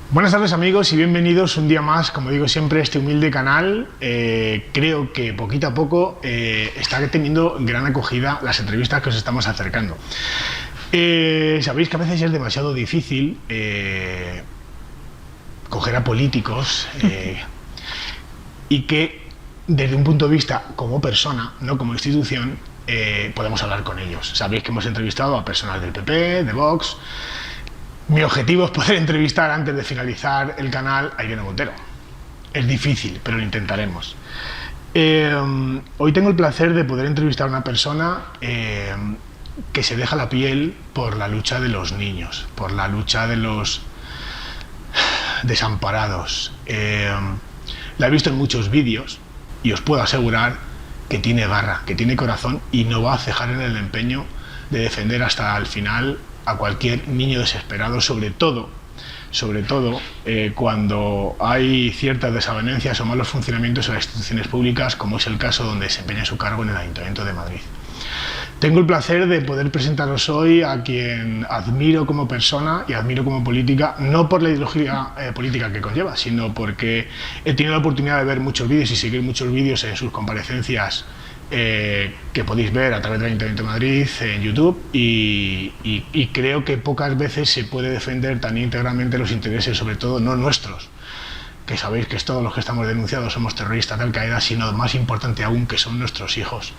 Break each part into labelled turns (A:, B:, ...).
A: Buenas tardes amigos y bienvenidos un día más, como digo siempre, a este humilde canal. Creo que poquito a poco está teniendo gran acogida las entrevistas que os estamos acercando. Sabéis que a veces es demasiado difícil coger a políticos y que desde un punto de vista como persona, no como institución, podemos hablar con ellos. Sabéis que hemos entrevistado a personas del PP, de Vox. Mi objetivo es poder entrevistar antes de finalizar el canal a Irene Montero. Es difícil, pero lo intentaremos. Hoy tengo el placer de poder entrevistar a una persona que se deja la piel por la lucha de los niños, por la lucha de los desamparados. La he visto en muchos vídeos y os puedo asegurar que tiene garra, que tiene corazón y no va a cejar en el empeño de defender hasta el final a cualquier niño desesperado, sobre todo cuando hay ciertas desavenencias o malos funcionamientos en las instituciones públicas, como es el caso donde desempeña su cargo en el Ayuntamiento de Madrid. Tengo el placer de poder presentaros hoy a quien admiro como persona y admiro como política, no por la ideología política que conlleva, sino porque he tenido la oportunidad de ver muchos vídeos y seguir muchos vídeos en sus comparecencias que podéis ver a través del Ayuntamiento de Madrid en YouTube y creo que pocas veces se puede defender tan íntegramente los intereses, sobre todo no nuestros, que sabéis que todos los que estamos denunciados somos terroristas de Al-Qaeda, sino más importante aún que son nuestros hijos.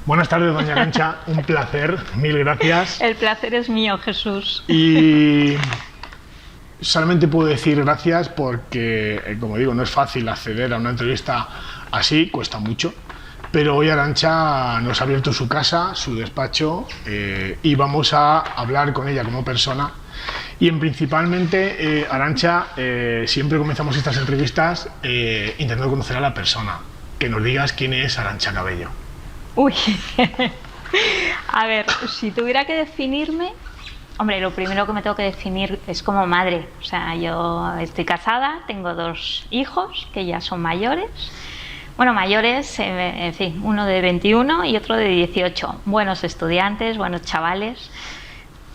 A: Buenas tardes, doña Arantxa, un placer, mil gracias.
B: El placer es mío, Jesús.
A: Y solamente puedo decir gracias porque, como digo, no es fácil acceder a una entrevista así, cuesta mucho. Pero hoy Arantxa nos ha abierto su casa, su despacho, y vamos a hablar con ella como persona. Y principalmente, Arantxa, siempre comenzamos estas entrevistas intentando conocer a la persona. Que nos digas quién es Arantxa Cabello.
B: Uy, a ver, si tuviera que definirme, hombre, lo primero que me tengo que definir es como madre. O sea, yo estoy casada, tengo 2 hijos que ya son mayores. Bueno, mayores, en fin, uno de 21 y otro de 18. Buenos estudiantes, buenos chavales.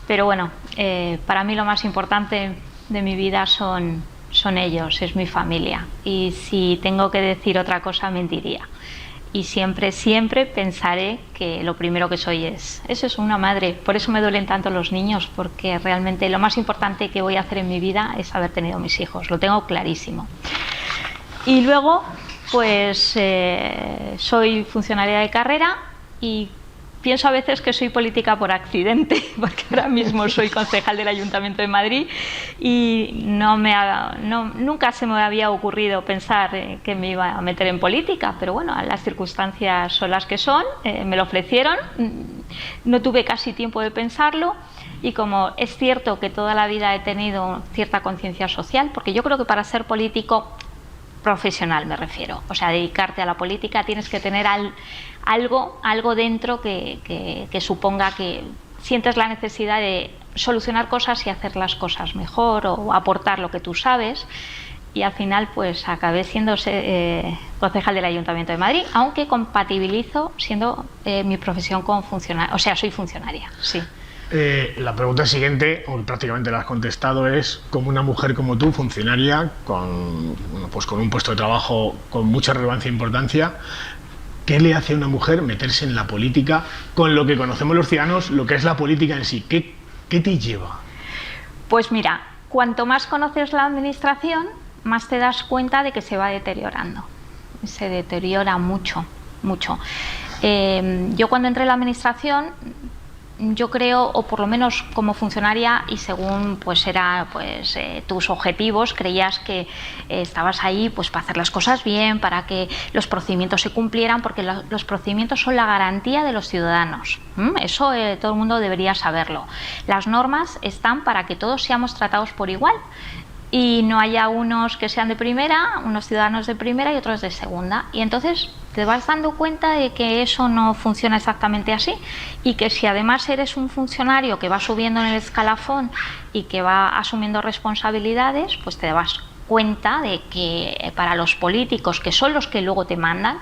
B: Pero bueno, para mí lo más importante de mi vida son ellos, es mi familia. Y si tengo que decir otra cosa, mentiría. Y siempre pensaré que lo primero que soy es una madre. Por eso me duelen tanto los niños, porque realmente lo más importante que voy a hacer en mi vida es haber tenido mis hijos. Lo tengo clarísimo. Y luego, pues soy funcionaria de carrera y pienso a veces que soy política por accidente, porque ahora mismo soy concejal del Ayuntamiento de Madrid y nunca se me había ocurrido pensar que me iba a meter en política, pero bueno, las circunstancias son las que son, me lo ofrecieron, no tuve casi tiempo de pensarlo. Y como es cierto que toda la vida he tenido cierta conciencia social, porque yo creo que para ser político profesional me refiero, o sea, dedicarte a la política tienes que tener algo dentro que suponga que sientes la necesidad de solucionar cosas y hacer las cosas mejor o aportar lo que tú sabes. Y al final pues acabé siendo concejal del Ayuntamiento de Madrid, aunque compatibilizo siendo mi profesión con funcionaria, o sea, soy funcionaria, sí.
A: La pregunta siguiente, o prácticamente la has contestado, es como una mujer como tú, funcionaria, con un puesto de trabajo con mucha relevancia e importancia, ¿qué le hace a una mujer meterse en la política con lo que conocemos los ciudadanos, lo que es la política en sí? ¿Qué te lleva?
B: Pues mira, cuanto más conoces la administración, más te das cuenta de que se va deteriorando. Se deteriora mucho. Yo cuando entré en la administración, yo creo, o por lo menos como funcionaria y según tus objetivos, creías que estabas ahí pues para hacer las cosas bien, para que los procedimientos se cumplieran, porque los procedimientos son la garantía de los ciudadanos. Eso todo el mundo debería saberlo. Las normas están para que todos seamos tratados por igual y no haya unos que sean de primera, unos ciudadanos de primera y otros de segunda. Y entonces te vas dando cuenta de que eso no funciona exactamente así y que si además eres un funcionario que va subiendo en el escalafón y que va asumiendo responsabilidades, pues te das cuenta de que para los políticos, que son los que luego te mandan,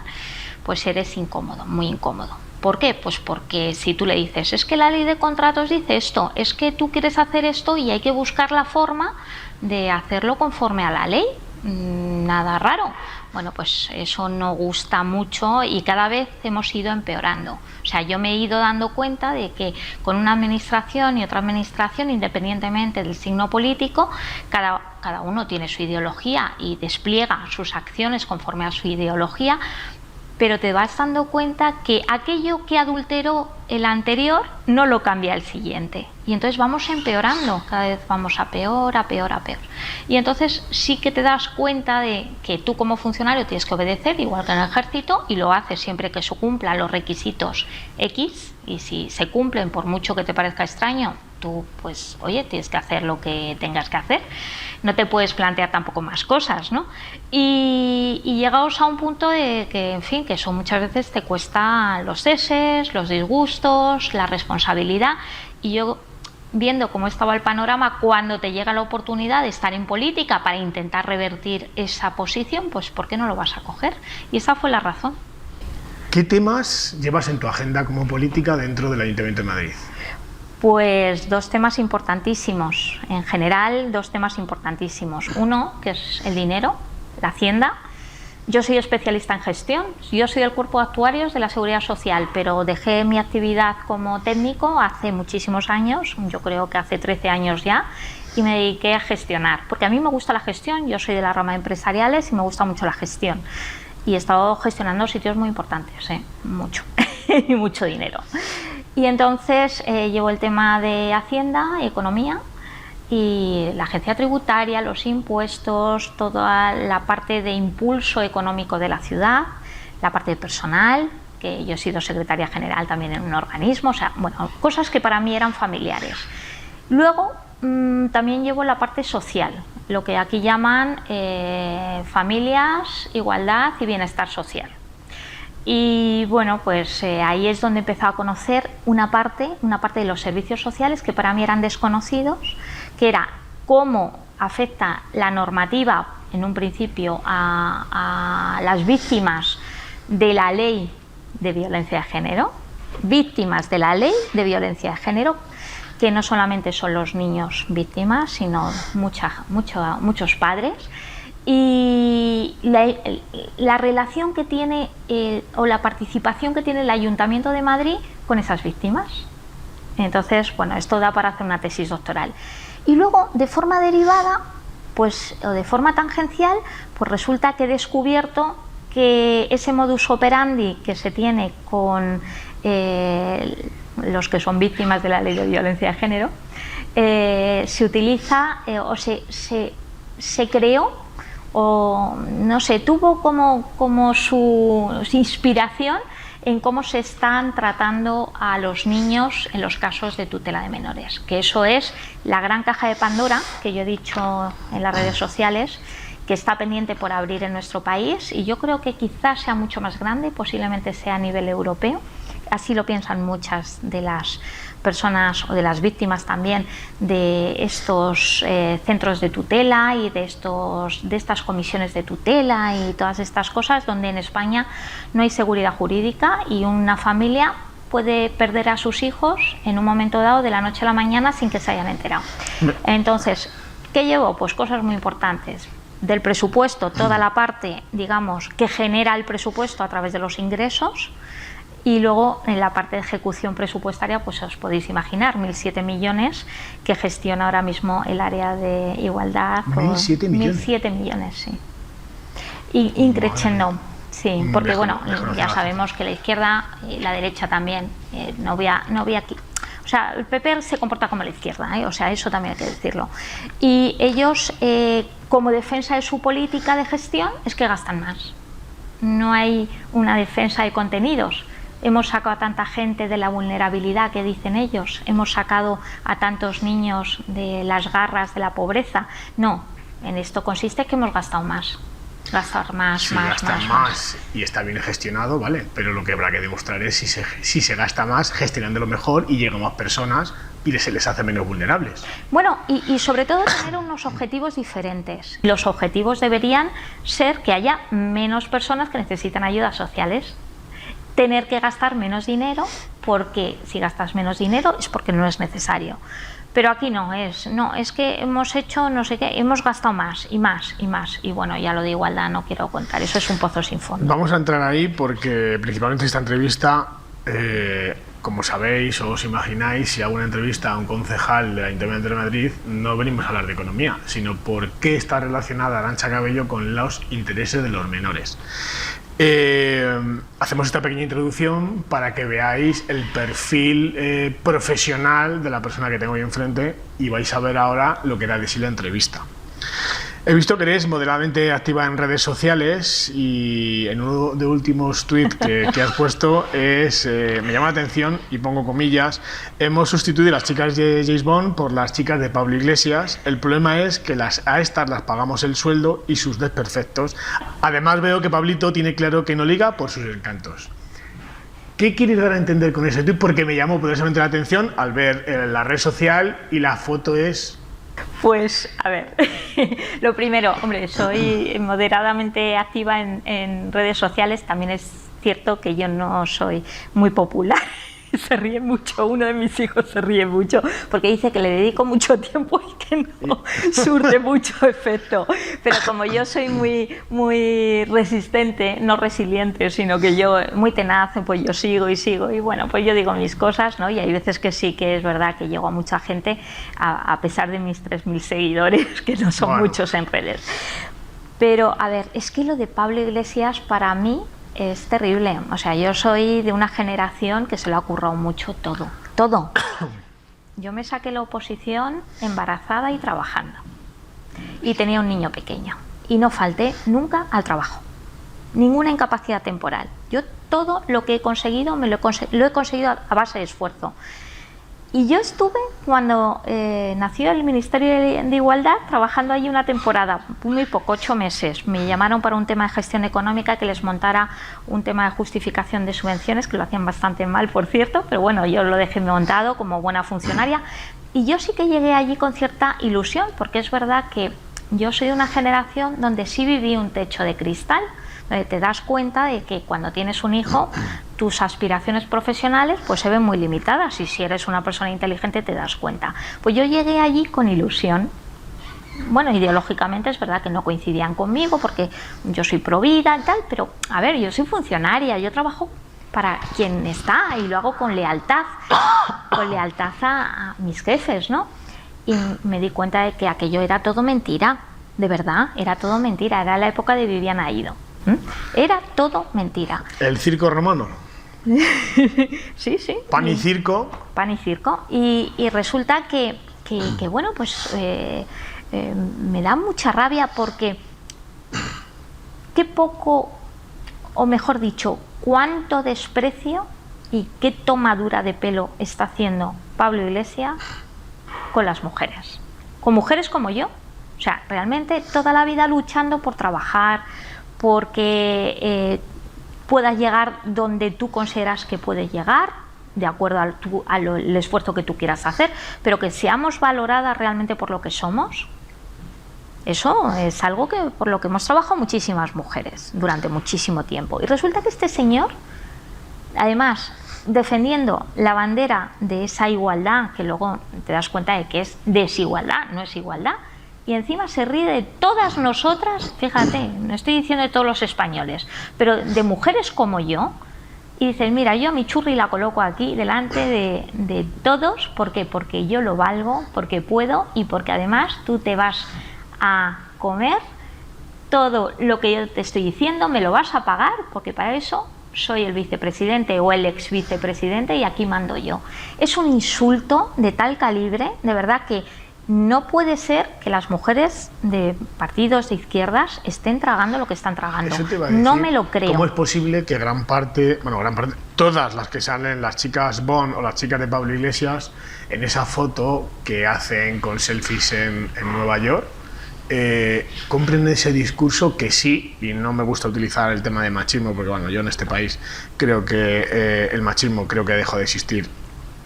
B: pues eres incómodo, muy incómodo. ¿Por qué? Pues porque si tú le dices, es que la ley de contratos dice esto, es que tú quieres hacer esto y hay que buscar la forma de hacerlo conforme a la ley, nada raro. Bueno, pues eso no gusta mucho y cada vez hemos ido empeorando. O sea, yo me he ido dando cuenta de que con una administración y otra administración, independientemente del signo político, cada uno tiene su ideología y despliega sus acciones conforme a su ideología, pero te vas dando cuenta que aquello que adulteró el anterior no lo cambia el siguiente. Y entonces vamos empeorando, cada vez vamos a peor, a peor, a peor. Y entonces sí que te das cuenta de que tú como funcionario tienes que obedecer, igual que en el ejército, y lo haces siempre que se cumplan los requisitos X, y si se cumplen, por mucho que te parezca extraño, tú pues oye, tienes que hacer lo que tengas que hacer, no te puedes plantear tampoco más cosas, ¿no? Y llegados a un punto de que, en fin, que eso muchas veces te cuesta los ceses, los disgustos, la responsabilidad, y yo viendo cómo estaba el panorama, cuando te llega la oportunidad de estar en política para intentar revertir esa posición, pues ¿por qué no lo vas a coger? Y esa fue la razón.
A: ¿Qué temas llevas en tu agenda como política dentro del Ayuntamiento de Madrid?
B: Pues dos temas importantísimos, en general dos temas importantísimos. Uno, que es el dinero, la hacienda. Yo soy especialista en gestión, yo soy del cuerpo de actuarios de la Seguridad Social, pero dejé mi actividad como técnico hace muchísimos años, yo creo que hace 13 años ya, y me dediqué a gestionar, porque a mí me gusta la gestión, yo soy de la rama de empresariales y me gusta mucho la gestión. Y he estado gestionando sitios muy importantes, mucho, y mucho dinero. Y entonces llevo el tema de Hacienda, Economía, y la agencia tributaria, los impuestos, toda la parte de impulso económico de la ciudad, la parte de personal, que yo he sido secretaria general también en un organismo, o sea, bueno, cosas que para mí eran familiares. Luego también llevo la parte social, lo que aquí llaman familias, igualdad y bienestar social. Y bueno, pues ahí es donde he empezado a conocer una parte de los servicios sociales que para mí eran desconocidos, que era cómo afecta la normativa, en un principio, a las víctimas de la ley de violencia de género, víctimas de la ley de violencia de género, que no solamente son los niños víctimas, sino muchos padres, y la relación que tiene o la participación que tiene el Ayuntamiento de Madrid con esas víctimas. Entonces, bueno, esto da para hacer una tesis doctoral. Y luego, de forma derivada, pues, o de forma tangencial, pues resulta que he descubierto que ese modus operandi que se tiene con los que son víctimas de la ley de violencia de género, se utiliza o se creó, o no sé, tuvo como su inspiración en cómo se están tratando a los niños en los casos de tutela de menores, que eso es la gran caja de Pandora que yo he dicho en las redes sociales, que está pendiente por abrir en nuestro país, y yo creo que quizás sea mucho más grande, posiblemente sea a nivel europeo. Así lo piensan muchas de las personas o de las víctimas también de estos centros de tutela y de estas comisiones de tutela y todas estas cosas, donde en España no hay seguridad jurídica y una familia puede perder a sus hijos en un momento dado de la noche a la mañana sin que se hayan enterado. Entonces, ¿qué llevo? Pues cosas muy importantes. Del presupuesto, toda la parte, digamos, que genera el presupuesto a través de los ingresos. Y luego en la parte de ejecución presupuestaria, pues os podéis imaginar, 1.007 millones que gestiona ahora mismo el área de igualdad.
A: 1.007 millones.
B: 1.007 millones, sí. Y increciendo, sí, porque bueno, ya sabemos que la izquierda y la derecha también, no voy aquí. O sea, el PP se comporta como la izquierda, o sea, eso también hay que decirlo. Y ellos, como defensa de su política de gestión, es que gastan más. No hay una defensa de contenidos. Hemos sacado a tanta gente de la vulnerabilidad que dicen ellos, hemos sacado a tantos niños de las garras de la pobreza. No, en esto consiste que hemos gastado más. Gastar más,
A: sí, más. Y está bien gestionado, vale, pero lo que habrá que demostrar es si se gasta más, gestionándolo mejor y llegan más personas y se les hace menos vulnerables.
B: Bueno, y sobre todo tener unos objetivos diferentes. Los objetivos deberían ser que haya menos personas que necesitan ayudas sociales tener que gastar menos dinero, porque si gastas menos dinero es porque no es necesario. Pero aquí no, es que hemos hecho no sé qué, hemos gastado más y más y más. Y bueno, ya lo de igualdad no quiero contar, eso es un pozo sin fondo.
A: Vamos a entrar ahí porque principalmente esta entrevista, como sabéis o os imagináis, si hago una entrevista a un concejal del Ayuntamiento de Madrid, no venimos a hablar de economía, sino por qué está relacionada Arantxa Cabello con los intereses de los menores. Hacemos esta pequeña introducción para que veáis el perfil profesional de la persona que tengo ahí enfrente y vais a ver ahora lo que era de sí la entrevista. He visto que eres moderadamente activa en redes sociales y en uno de los últimos tweets que has puesto me llama la atención y pongo comillas: hemos sustituido a las chicas de James Bond por las chicas de Pablo Iglesias. El problema es que a estas las pagamos el sueldo y sus desperfectos. Además veo que Pablito tiene claro que no liga por sus encantos. ¿Qué quieres dar a entender con ese tweet? Porque me llamó poderosamente la atención al ver la red social y la foto es...
B: Pues, a ver, lo primero, hombre, soy moderadamente activa en redes sociales. También es cierto que yo no soy muy popular. Se ríe mucho, uno de mis hijos se ríe mucho porque dice que le dedico mucho tiempo y que no surte mucho efecto. Pero como yo soy muy resistente, no resiliente, sino que yo muy tenaz, pues yo sigo y bueno, pues yo digo mis cosas, ¿no? Y hay veces que sí que es verdad que llego a mucha gente a pesar de mis 3.000 seguidores, que no son muchos en redes. Pero a ver, es que lo de Pablo Iglesias para mí es terrible. O sea, yo soy de una generación que se lo ha currado mucho todo. Yo me saqué la oposición embarazada y trabajando. Y tenía un niño pequeño. Y no falté nunca al trabajo. Ninguna incapacidad temporal. Yo todo lo que he conseguido lo he conseguido a base de esfuerzo. Y yo estuve, cuando nació el Ministerio de Igualdad, trabajando allí una temporada, muy poco, 8 meses. Me llamaron para un tema de gestión económica, que les montara un tema de justificación de subvenciones, que lo hacían bastante mal, por cierto, pero bueno, yo lo dejé montado como buena funcionaria. Y yo sí que llegué allí con cierta ilusión, porque es verdad que yo soy de una generación donde sí viví un techo de cristal, donde te das cuenta de que cuando tienes un hijo, tus aspiraciones profesionales pues se ven muy limitadas, y si eres una persona inteligente te das cuenta. Pues yo llegué allí con ilusión. Bueno, ideológicamente es verdad que no coincidían conmigo porque yo soy provida y tal, pero a ver, yo soy funcionaria, yo trabajo para quien está y lo hago con lealtad a mis jefes, ¿no? Y me di cuenta de que aquello era todo mentira, de verdad, era todo mentira, era la época de Viviana Aido. Era todo mentira.
A: El circo romano.
B: Sí.
A: Pan y circo.
B: Pan y circo. Y resulta que bueno, pues me da mucha rabia porque qué poco, o mejor dicho, cuánto desprecio y qué tomadura de pelo está haciendo Pablo Iglesias con las mujeres. Con mujeres como yo. O sea, realmente toda la vida luchando por trabajar, porque puedas llegar donde tú consideras que puedes llegar, de acuerdo al esfuerzo que tú quieras hacer, pero que seamos valoradas realmente por lo que somos. Eso es algo por lo que hemos trabajado muchísimas mujeres durante muchísimo tiempo. Y resulta que este señor, además, defendiendo la bandera de esa igualdad, que luego te das cuenta de que es desigualdad, no es igualdad, y encima se ríe de todas nosotras, fíjate, no estoy diciendo de todos los españoles, pero de mujeres como yo, y dices, mira, yo mi churri la coloco aquí delante de todos, ¿por qué? Porque yo lo valgo, porque puedo, y porque además tú te vas a comer todo lo que yo te estoy diciendo, me lo vas a pagar, porque para eso soy el vicepresidente o el ex vicepresidente y aquí mando yo. Es un insulto de tal calibre, de verdad que no puede ser que las mujeres de partidos de izquierdas estén tragando lo que están tragando.
A: Eso te iba a decir,
B: no me lo creo.
A: ¿Cómo es posible que gran parte, todas las que salen, las chicas Bond o las chicas de Pablo Iglesias, en esa foto que hacen con selfies en Nueva York, compren ese discurso que sí, y no me gusta utilizar el tema de machismo, porque bueno, yo en este país creo que el machismo creo que dejó de existir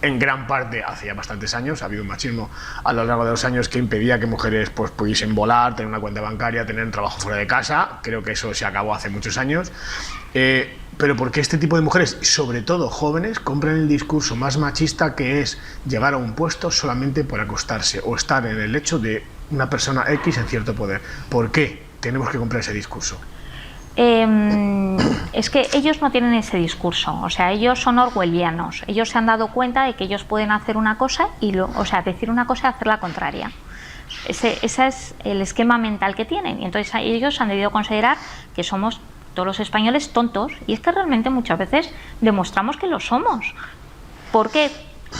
A: en gran parte hace ya bastantes años. Ha habido un machismo a lo largo de los años que impedía que mujeres pues pudiesen volar, tener una cuenta bancaria, tener un trabajo fuera de casa. Creo que eso se acabó hace muchos años. pero porque este tipo de mujeres, sobre todo jóvenes, compran el discurso más machista, que es llegar a un puesto solamente por acostarse o estar en el lecho de una persona X en cierto poder. ¿Por qué tenemos que comprar ese discurso?
B: Es que ellos no tienen ese discurso, o sea, ellos son orwellianos, ellos se han dado cuenta de que ellos pueden hacer una cosa y decir una cosa y hacer la contraria. Ese es el esquema mental que tienen, y entonces ellos han debido considerar que somos todos los españoles tontos, y es que realmente muchas veces demostramos que lo somos. ¿Por qué?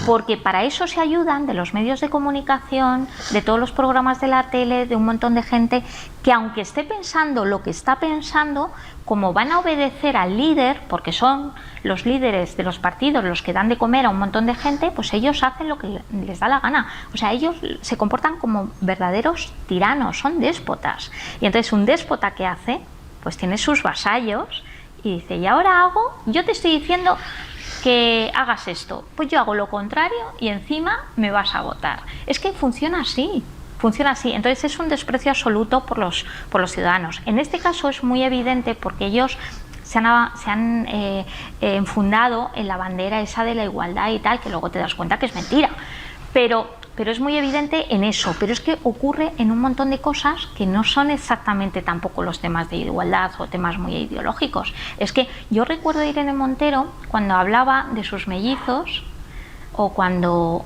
B: Porque para eso se ayudan de los medios de comunicación, de todos los programas de la tele, de un montón de gente que, aunque esté pensando lo que está pensando, como van a obedecer al líder, porque son los líderes de los partidos los que dan de comer a un montón de gente, pues ellos hacen lo que les da la gana. O sea, ellos se comportan como verdaderos tiranos, son déspotas. Y entonces un déspota, ¿qué hace? Pues tiene sus vasallos y dice, y ahora yo te estoy diciendo que hagas esto, pues yo hago lo contrario y encima me vas a votar. Es que funciona así. Entonces es un desprecio absoluto por los ciudadanos. En este caso es muy evidente porque ellos se han enfundado en la bandera esa de la igualdad y tal, que luego te das cuenta que es mentira. Pero es muy evidente en eso, pero es que ocurre en un montón de cosas que no son exactamente tampoco los temas de igualdad o temas muy ideológicos. Es que yo recuerdo a Irene Montero cuando hablaba de sus mellizos o cuando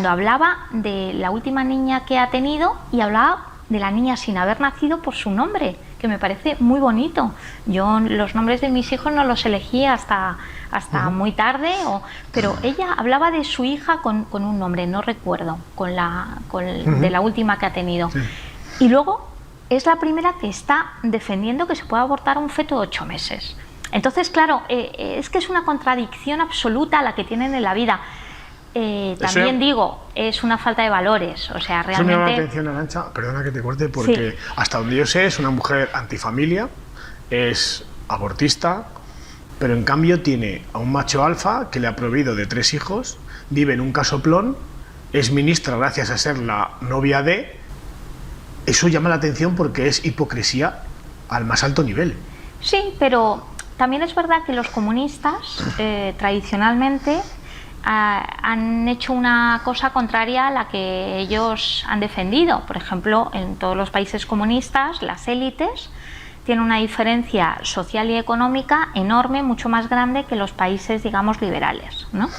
B: hablaba de la última niña que ha tenido y hablaba de la niña sin haber nacido por su nombre, que me parece muy bonito. Yo los nombres de mis hijos no los elegí hasta muy tarde, pero ella hablaba de su hija con un nombre, no recuerdo, de la última que ha tenido. Sí. Y luego es la primera que está defendiendo que se pueda abortar a un feto de 8 meses. Entonces, claro, es que es una contradicción absoluta la que tienen en la vida. También digo, es una falta de valores, o sea, realmente...
A: Eso me llama la atención, Arantxa, perdona que te corte, porque sí, hasta donde yo sé es una mujer antifamilia, es abortista, pero en cambio tiene a un macho alfa que le ha proveído de 3 hijos, vive en un casoplón, es ministra gracias a ser la novia de... Eso llama la atención porque es hipocresía al más alto nivel.
B: Sí, pero también es verdad que los comunistas tradicionalmente han hecho una cosa contraria a la que ellos han defendido. Por ejemplo, en todos los países comunistas, las élites tienen una diferencia social y económica enorme, mucho más grande que los países, digamos, liberales, ¿no?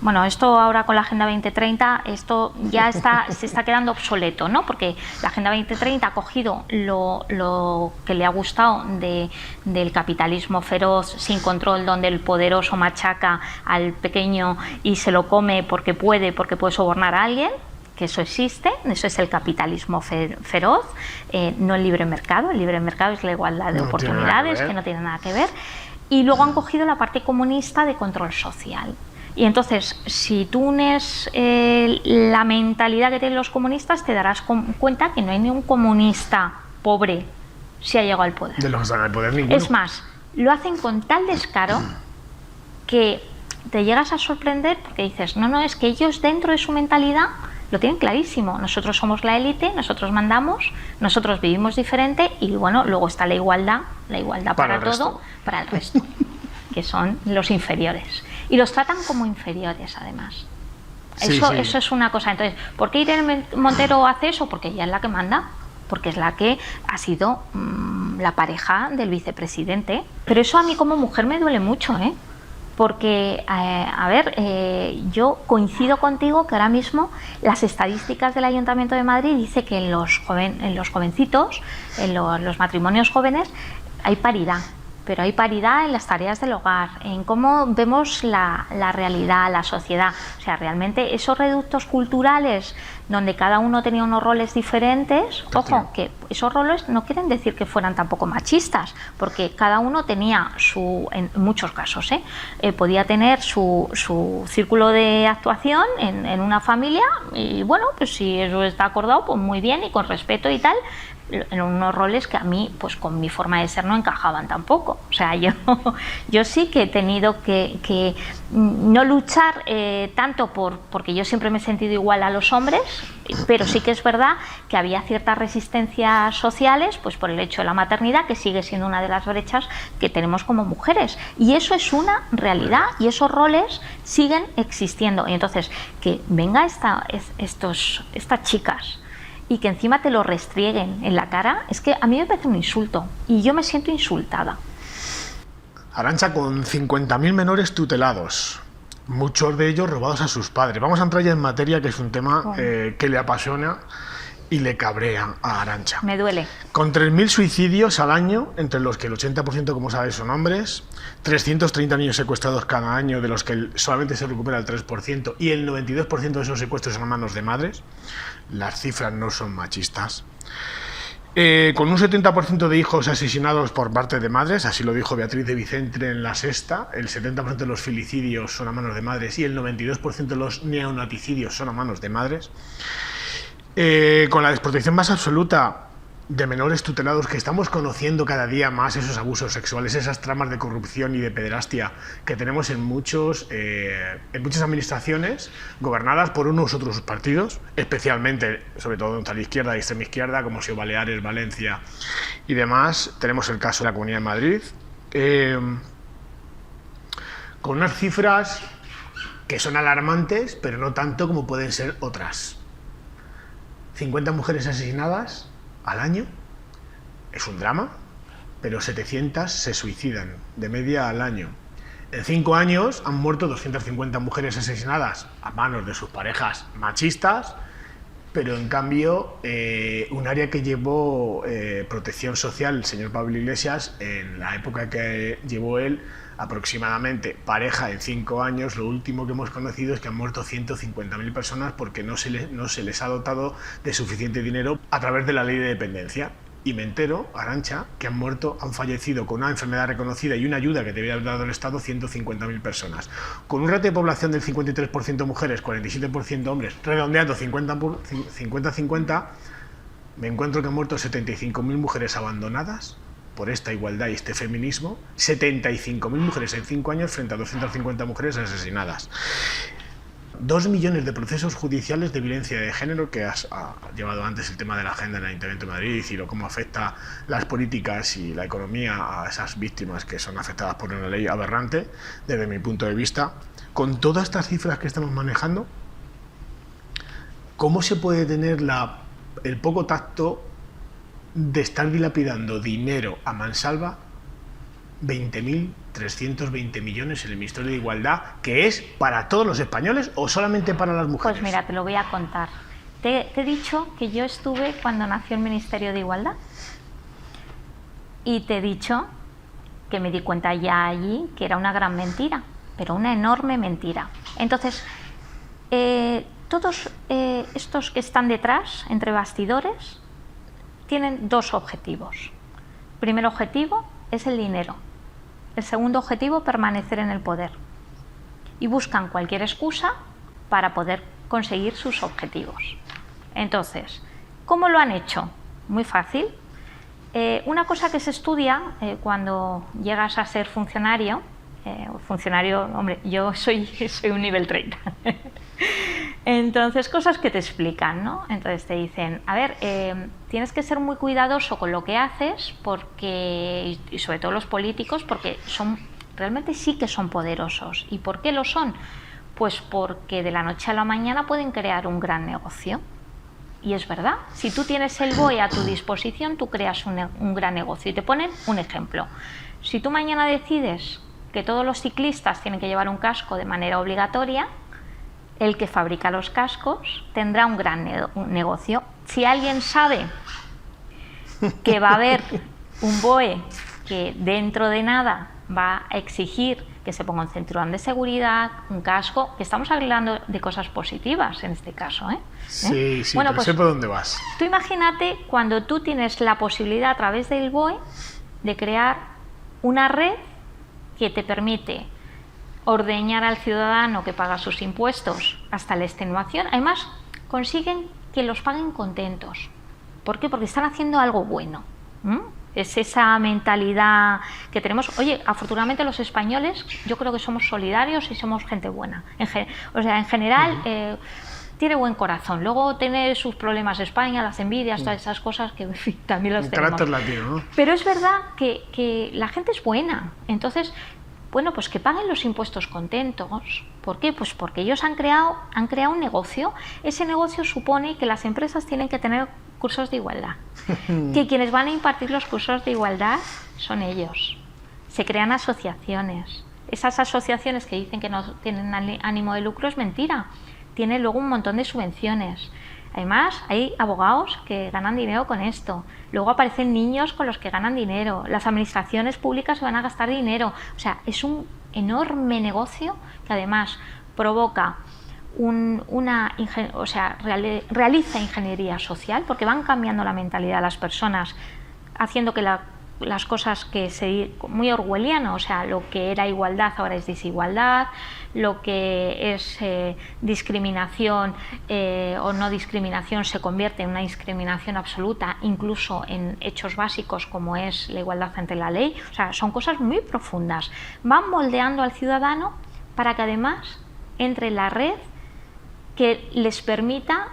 B: Bueno, esto ahora con la Agenda 2030, esto ya se está quedando obsoleto, ¿no? Porque la Agenda 2030 ha cogido lo que le ha gustado del capitalismo feroz, sin control, donde el poderoso machaca al pequeño y se lo come porque puede sobornar a alguien, que eso existe, eso es el capitalismo feroz, no el libre mercado. El libre mercado es la igualdad de oportunidades, que no tiene nada que ver. Y luego han cogido la parte comunista de control social. Y entonces, si tú unes la mentalidad que tienen los comunistas, te darás cuenta que no hay ni un comunista pobre si ha llegado al poder.
A: De los que están al poder, ninguno.
B: Es más, lo hacen con tal descaro que te llegas a sorprender porque dices, no, es que ellos dentro de su mentalidad lo tienen clarísimo. Nosotros somos la élite, nosotros mandamos, nosotros vivimos diferente y bueno, luego está la igualdad para todo, para el resto, que son los inferiores. Y los tratan como inferiores, además. Eso es una cosa. Entonces, ¿por qué Irene Montero hace eso? Porque ella es la que manda, porque es la que ha sido la pareja del vicepresidente. Pero eso a mí como mujer me duele mucho, ¿eh? Porque, yo coincido contigo que ahora mismo las estadísticas del Ayuntamiento de Madrid dice que en los jovencitos, en los matrimonios jóvenes, hay paridad. Pero hay paridad en las tareas del hogar, en cómo vemos la realidad, la sociedad. O sea, realmente esos reductos culturales donde cada uno tenía unos roles diferentes, ojo, que esos roles no quieren decir que fueran tampoco machistas, porque cada uno tenía en muchos casos, podía tener su círculo de actuación en una familia y bueno, pues si eso está acordado, pues muy bien y con respeto y tal. en unos roles que a mí, pues con mi forma de ser, no encajaban tampoco. O sea, yo sí que he tenido que no luchar tanto porque yo siempre me he sentido igual a los hombres, pero sí que es verdad que había ciertas resistencias sociales, pues por el hecho de la maternidad, que sigue siendo una de las brechas que tenemos como mujeres. Y eso es una realidad y esos roles siguen existiendo. Y entonces, que venga estas chicas y que encima te lo restrieguen en la cara, es que a mí me parece un insulto y yo me siento insultada.
A: Arantxa, con 50.000 menores tutelados, muchos de ellos robados a sus padres. Vamos a entrar ya en materia, que es un tema que le apasiona y le cabrea a Arantxa.
B: Me duele.
A: Con 3.000 suicidios al año, entre los que el 80%, como sabes, son hombres, 330 niños secuestrados cada año, de los que solamente se recupera el 3%, y el 92% de esos secuestros son a manos de madres, las cifras no son machistas. Con un 70% de hijos asesinados por parte de madres, así lo dijo Beatriz de Vicente en La Sexta, el 70% de los filicidios son a manos de madres y el 92% de los neonaticidios son a manos de madres. Con la desprotección más absoluta de menores tutelados, que estamos conociendo cada día más esos abusos sexuales, esas tramas de corrupción y de pederastia que tenemos en muchas administraciones gobernadas por unos u otros partidos, especialmente, sobre todo entre la izquierda y extrema izquierda, como si Baleares, Valencia y demás. Tenemos el caso de la Comunidad de Madrid, con unas cifras que son alarmantes, pero no tanto como pueden ser otras. 50 mujeres asesinadas al año, es un drama, pero 700 se suicidan de media al año. En 5 años han muerto 250 mujeres asesinadas a manos de sus parejas machistas, pero en cambio un área que llevó protección social el señor Pablo Iglesias, en la época que llevó él, aproximadamente pareja en 5 años, lo último que hemos conocido es que han muerto 150.000 personas porque no se les ha dotado de suficiente dinero a través de la ley de dependencia. Y me entero, Arantxa, que han fallecido con una enfermedad reconocida y una ayuda que debía haber dado el Estado 150.000 personas. Con un ratio de población del 53% mujeres, 47% hombres, redondeando 50-50, me encuentro que han muerto 75.000 mujeres abandonadas por esta igualdad y este feminismo, 75.000 mujeres en 5 años frente a 250 mujeres asesinadas. 2 millones de procesos judiciales de violencia de género, que has llevado antes el tema de la agenda en el Ayuntamiento de Madrid y cómo afecta las políticas y la economía a esas víctimas que son afectadas por una ley aberrante, desde mi punto de vista. Con todas estas cifras que estamos manejando, ¿cómo se puede tener el poco tacto de estar dilapidando dinero a mansalva, 320 millones en el Ministerio de Igualdad, que es para todos los españoles o solamente para las mujeres?
B: Pues mira, te lo voy a contar. Te he dicho que yo estuve cuando nació el Ministerio de Igualdad y te he dicho que me di cuenta ya allí que era una gran mentira, pero una enorme mentira. Entonces, todos estos que están detrás, entre bastidores, tienen 2 objetivos. El primer objetivo es el dinero. El segundo objetivo, permanecer en el poder. Y buscan cualquier excusa para poder conseguir sus objetivos. Entonces, ¿cómo lo han hecho? Muy fácil. Una cosa que se estudia cuando llegas a ser funcionario, hombre, yo soy un nivel 30. Entonces, cosas que te explican, ¿no? Entonces te dicen, a ver, tienes que ser muy cuidadoso con lo que haces, porque, y sobre todo los políticos, porque realmente sí que son poderosos. ¿Y por qué lo son? Pues porque de la noche a la mañana pueden crear un gran negocio. Y es verdad, si tú tienes el BOE a tu disposición, tú creas un gran negocio. Y te ponen un ejemplo. Si tú mañana decides que todos los ciclistas tienen que llevar un casco de manera obligatoria, el que fabrica los cascos tendrá un gran negocio. Si alguien sabe que va a haber un BOE que dentro de nada va a exigir que se ponga un cinturón de seguridad, un casco, que estamos hablando de cosas positivas en este caso, ¿eh?
A: Sí,
B: bueno,
A: pero
B: pues,
A: sé por dónde vas.
B: Tú imagínate cuando tú tienes la posibilidad a través del BOE de crear una red que te permite ordeñar al ciudadano que paga sus impuestos hasta la extenuación. Además, consiguen que los paguen contentos. ¿Por qué? Porque están haciendo algo bueno. Es esa mentalidad que tenemos. Oye, afortunadamente los españoles yo creo que somos solidarios y somos gente buena. En general tiene buen corazón. Luego tiene sus problemas España, las envidias, todas esas cosas que en fin, también las tenemos.
A: Carácter latino, ¿no?
B: Pero es verdad que la gente es buena. Entonces, bueno, pues que paguen los impuestos contentos. ¿Por qué? Pues porque ellos han creado un negocio. Ese negocio supone que las empresas tienen que tener cursos de igualdad. Que quienes van a impartir los cursos de igualdad son ellos. Se crean asociaciones. Esas asociaciones que dicen que no tienen ánimo de lucro es mentira. Tienen luego un montón de subvenciones. Además, hay abogados que ganan dinero con esto. Luego aparecen niños con los que ganan dinero. Las administraciones públicas se van a gastar dinero. O sea, es un enorme negocio que además provoca realiza ingeniería social, porque van cambiando la mentalidad de las personas, haciendo que las cosas que muy orwelliano, o sea, lo que era igualdad ahora es desigualdad, lo que es discriminación o no discriminación se convierte en una discriminación absoluta, incluso en hechos básicos como es la igualdad ante la ley. O sea, son cosas muy profundas. Van moldeando al ciudadano para que además entre en la red que les permita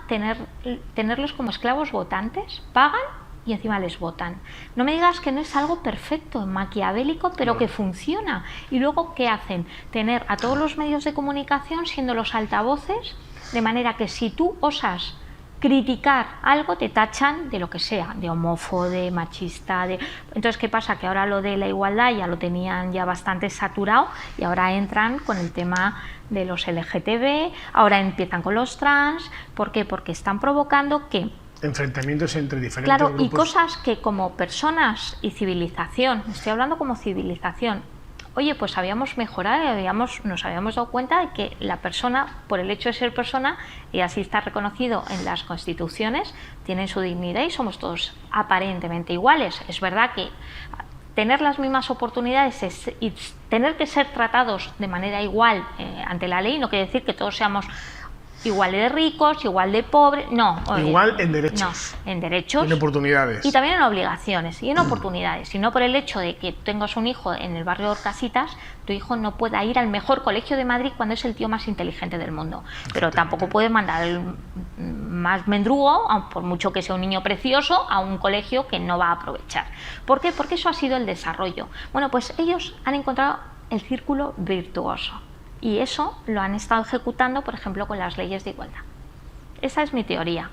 B: tenerlos como esclavos votantes, pagan y encima les votan. No me digas que no es algo perfecto, maquiavélico, pero que funciona. Y luego, ¿qué hacen? Tener a todos los medios de comunicación siendo los altavoces, de manera que si tú osas criticar algo te tachan de lo que sea, de homófobo, de machista, Entonces, ¿qué pasa? Que ahora lo de la igualdad ya lo tenían ya bastante saturado y ahora entran con el tema de los LGTB, ahora empiezan con los trans. ¿Por qué? Porque están provocando que
A: enfrentamientos entre diferentes
B: grupos. Y cosas que como personas y civilización, estoy hablando como civilización, oye, pues habíamos mejorado y nos habíamos dado cuenta de que la persona, por el hecho de ser persona, y así está reconocido en las constituciones, tiene su dignidad y somos todos aparentemente iguales. Es verdad que tener las mismas oportunidades y tener que ser tratados de manera igual ante la ley no quiere decir que todos seamos igual de ricos, igual de pobres, no.
A: Igual en derechos.
B: No, en derechos.
A: En oportunidades.
B: Y también en obligaciones y en oportunidades. Y no por el hecho de que tengas un hijo en el barrio de Orcasitas, tu hijo no pueda ir al mejor colegio de Madrid cuando es el tío más inteligente del mundo. Pero tampoco puedes mandar el más mendrugo, por mucho que sea un niño precioso, a un colegio que no va a aprovechar. ¿Por qué? Porque eso ha sido el desarrollo. Bueno, pues ellos han encontrado el círculo virtuoso. Y eso lo han estado ejecutando, por ejemplo, con las leyes de igualdad. Esa es mi teoría,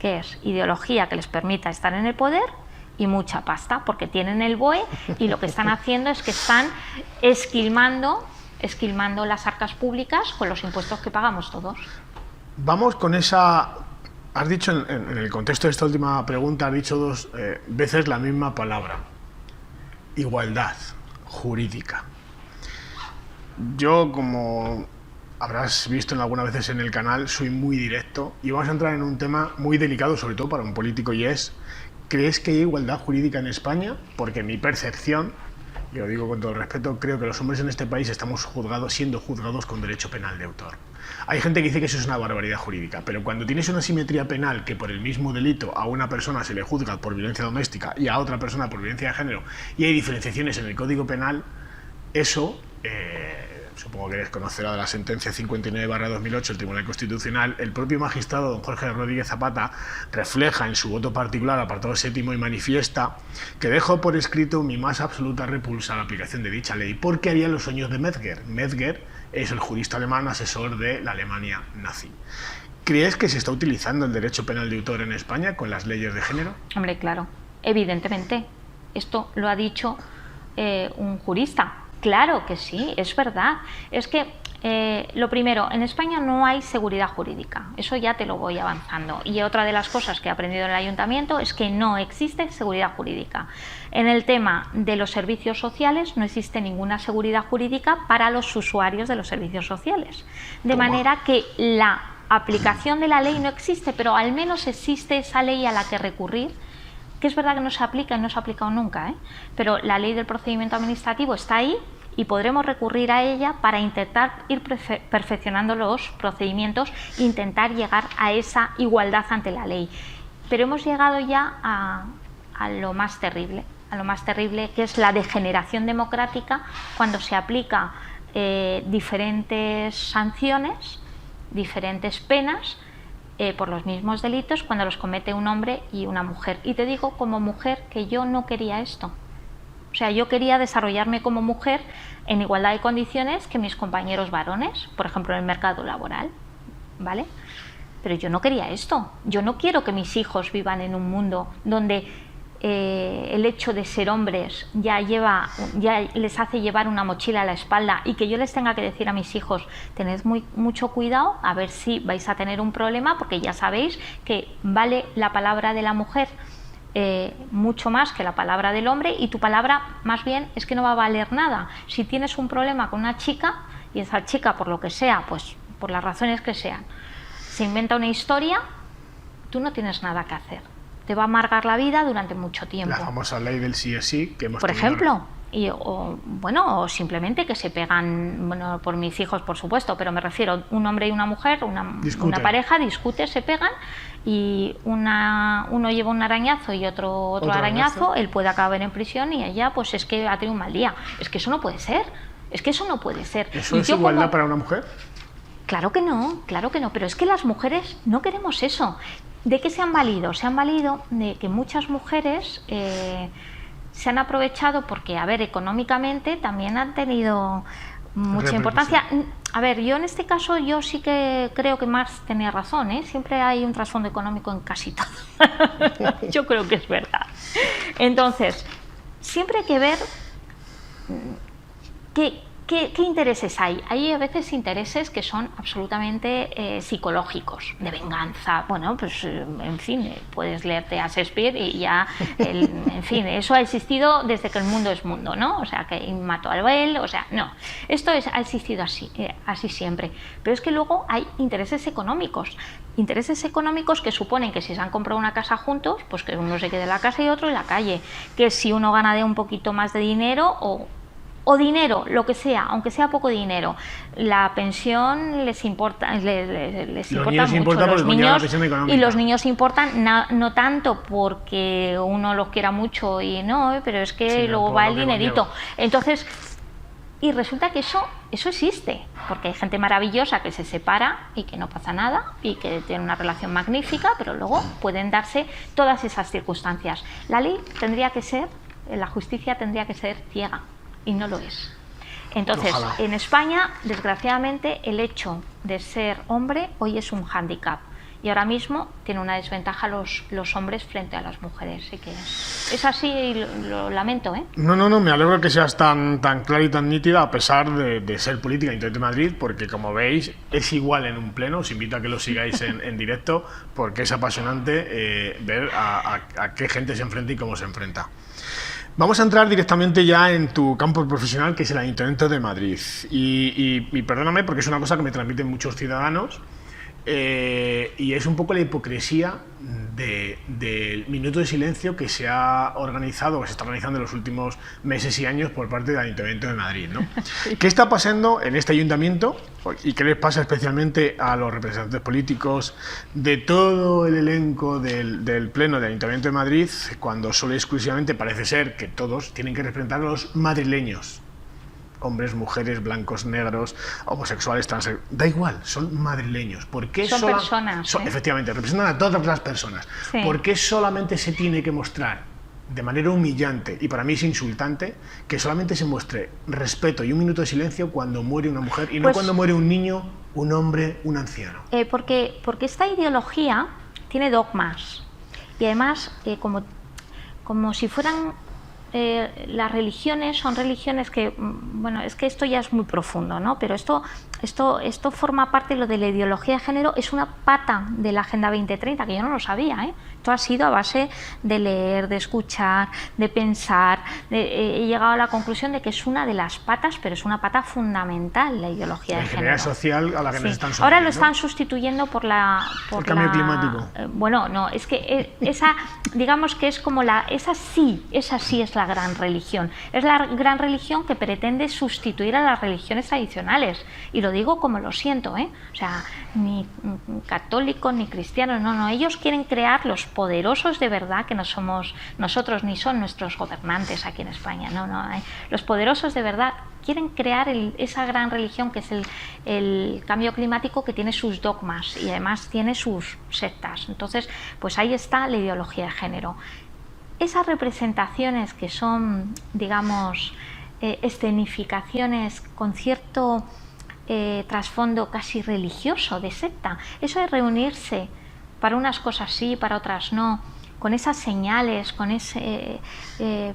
B: que es ideología que les permita estar en el poder y mucha pasta, porque tienen el BOE y lo que están haciendo es que están esquilmando las arcas públicas con los impuestos que pagamos todos.
A: Vamos con esa... Has dicho, en el contexto de esta última pregunta, has dicho dos veces la misma palabra. Igualdad jurídica. Yo, como habrás visto en algunas veces en el canal, soy muy directo y vamos a entrar en un tema muy delicado, sobre todo para un político, y es: ¿crees que hay igualdad jurídica en España? Porque en mi percepción, y lo digo con todo el respeto, creo que los hombres en este país estamos siendo juzgados con derecho penal de autor. Hay gente que dice que eso es una barbaridad jurídica, pero cuando tienes una simetría penal, que por el mismo delito a una persona se le juzga por violencia doméstica y a otra persona por violencia de género, y hay diferenciaciones en el Código Penal, eso... supongo que eres conocedora de la sentencia 59/2008 del Tribunal Constitucional. El propio magistrado don Jorge Rodríguez Zapata refleja en su voto particular, apartado 7º, y manifiesta que dejo por escrito mi más absoluta repulsa a la aplicación de dicha ley, porque haría los sueños de Metzger. Metzger es el jurista alemán asesor de la Alemania nazi. ¿Crees que se está utilizando el derecho penal de autor en España con las leyes de género?
B: Hombre, claro, evidentemente. Esto lo ha dicho un jurista. Claro que sí, es verdad. Es que lo primero, en España no hay seguridad jurídica, eso ya te lo voy avanzando. Y otra de las cosas que he aprendido en el ayuntamiento es que no existe seguridad jurídica. En el tema de los servicios sociales no existe ninguna seguridad jurídica para los usuarios de los servicios sociales. De manera que la aplicación de la ley no existe, pero al menos existe esa ley a la que recurrir, que es verdad que no se aplica y no se ha aplicado nunca, pero la ley del procedimiento administrativo está ahí y podremos recurrir a ella para intentar ir perfeccionando los procedimientos e intentar llegar a esa igualdad ante la ley. Pero hemos llegado ya a lo más terrible, que es la degeneración democrática, cuando se aplica diferentes sanciones, diferentes penas por los mismos delitos cuando los comete un hombre y una mujer. Y te digo como mujer que yo no quería esto. O sea, yo quería desarrollarme como mujer en igualdad de condiciones que mis compañeros varones, por ejemplo, en el mercado laboral, ¿vale? Pero yo no quería esto. Yo no quiero que mis hijos vivan en un mundo donde el hecho de ser hombres ya les hace llevar una mochila a la espalda y que yo les tenga que decir a mis hijos: tened mucho cuidado, a ver si vais a tener un problema, porque ya sabéis que vale la palabra de la mujer mucho más que la palabra del hombre, y tu palabra más bien es que no va a valer nada. Si tienes un problema con una chica y esa chica, por lo que sea, pues por las razones que sean, se inventa una historia, tú no tienes nada que hacer. Te va a amargar la vida durante mucho tiempo.
A: La famosa ley del sí es sí que hemos
B: por
A: tenido.
B: Ejemplo, o simplemente que se pegan, bueno, por mis hijos por supuesto, pero me refiero, un hombre y una mujer, una pareja discute, se pegan, y uno lleva un arañazo y otro arañazo, él puede acabar en prisión y ella pues es que ha tenido un mal día. Es que eso no puede ser,
A: ¿Eso es igualdad para una mujer?
B: Claro que no, pero es que las mujeres no queremos eso. ¿De qué se han valido? Se han valido de que muchas mujeres se han aprovechado porque, a ver, económicamente también han tenido mucha importancia. A ver, yo en este caso yo sí que creo que Marx tenía razón, ¿eh? Siempre hay un trasfondo económico en casi todo. Yo creo que es verdad. Entonces, siempre hay que ver ¿Qué intereses hay? Hay a veces intereses que son absolutamente psicológicos, de venganza. Bueno, pues en fin, puedes leerte a Shakespeare y ya, en fin, eso ha existido desde que el mundo es mundo, ¿no? O sea, que mató a Abel, o sea, no. Esto ha existido así siempre. Pero es que luego hay intereses económicos que suponen que si se han comprado una casa juntos, pues que uno se quede en la casa y otro en la calle. Que si uno gana de un poquito más de dinero o dinero, lo que sea, aunque sea poco dinero, la pensión les importa, les importa mucho. Los niños, y los niños importan no tanto porque uno los quiera mucho y no, pero es que luego va el dinerito. Entonces, y resulta que eso existe, porque hay gente maravillosa que se separa y que no pasa nada y que tiene una relación magnífica, pero luego pueden darse todas esas circunstancias. La justicia tendría que ser ciega. Y no lo es. Entonces,
A: ojalá.
B: En España, desgraciadamente, el hecho de ser hombre hoy es un hándicap. Y ahora mismo tiene una desventaja los hombres frente a las mujeres. Así que es así y lo lamento, ¿eh?
A: No, me alegro que seas tan clara y tan nítida a pesar de ser política en Ayuntamiento de Madrid, porque como veis es igual en un pleno. Os invito a que lo sigáis en directo, porque es apasionante ver a qué gente se enfrenta y cómo se enfrenta. Vamos a entrar directamente ya en tu campo profesional, que es el Ayuntamiento de Madrid. Y perdóname, porque es una cosa que me transmiten muchos ciudadanos, y es un poco la hipocresía del minuto de silencio que se ha organizado, que se está organizando en los últimos meses y años por parte del Ayuntamiento de Madrid, ¿no? ¿Qué está pasando en este ayuntamiento y qué les pasa especialmente a los representantes políticos de todo el elenco del Pleno del Ayuntamiento de Madrid, cuando solo y exclusivamente parece ser que todos tienen que representar a los madrileños? Hombres, mujeres, blancos, negros, homosexuales, transexuales, da igual, son madrileños. ¿Por qué
B: son personas?
A: Efectivamente, representan a todas las personas. Sí. ¿Por qué solamente se tiene que mostrar de manera humillante, y para mí es insultante, que solamente se muestre respeto y un minuto de silencio cuando muere una mujer y no cuando muere un niño, un hombre, un anciano? Porque
B: esta ideología tiene dogmas, y además como si fueran... las religiones son religiones que, bueno, es que esto ya es muy profundo, ¿no? Pero esto forma parte de lo de la ideología de género, es una pata de la Agenda 2030, que yo no lo sabía, ¿eh? Esto ha sido a base de leer, de escuchar, de pensar, he llegado a la conclusión de que es una de las patas, pero es una pata fundamental, la ideología de género.
A: La ingeniería social a la que nos están sometiendo.
B: Ahora lo están sustituyendo por
A: el cambio climático.
B: Bueno, no, es que esa, digamos que es como esa sí es la la gran religión. Es la gran religión que pretende sustituir a las religiones tradicionales. Y lo digo como lo siento, ¿eh? O sea, ni católicos ni cristianos, no, ellos quieren crear los poderosos de verdad, que no somos nosotros ni son nuestros gobernantes aquí en España, no, los poderosos de verdad quieren crear esa gran religión que es el cambio climático, que tiene sus dogmas y además tiene sus sectas. Entonces, pues ahí está la ideología de género. Esas representaciones que son, digamos, escenificaciones con cierto trasfondo casi religioso, de secta, eso de reunirse para unas cosas sí, para otras no, con esas señales, con ese,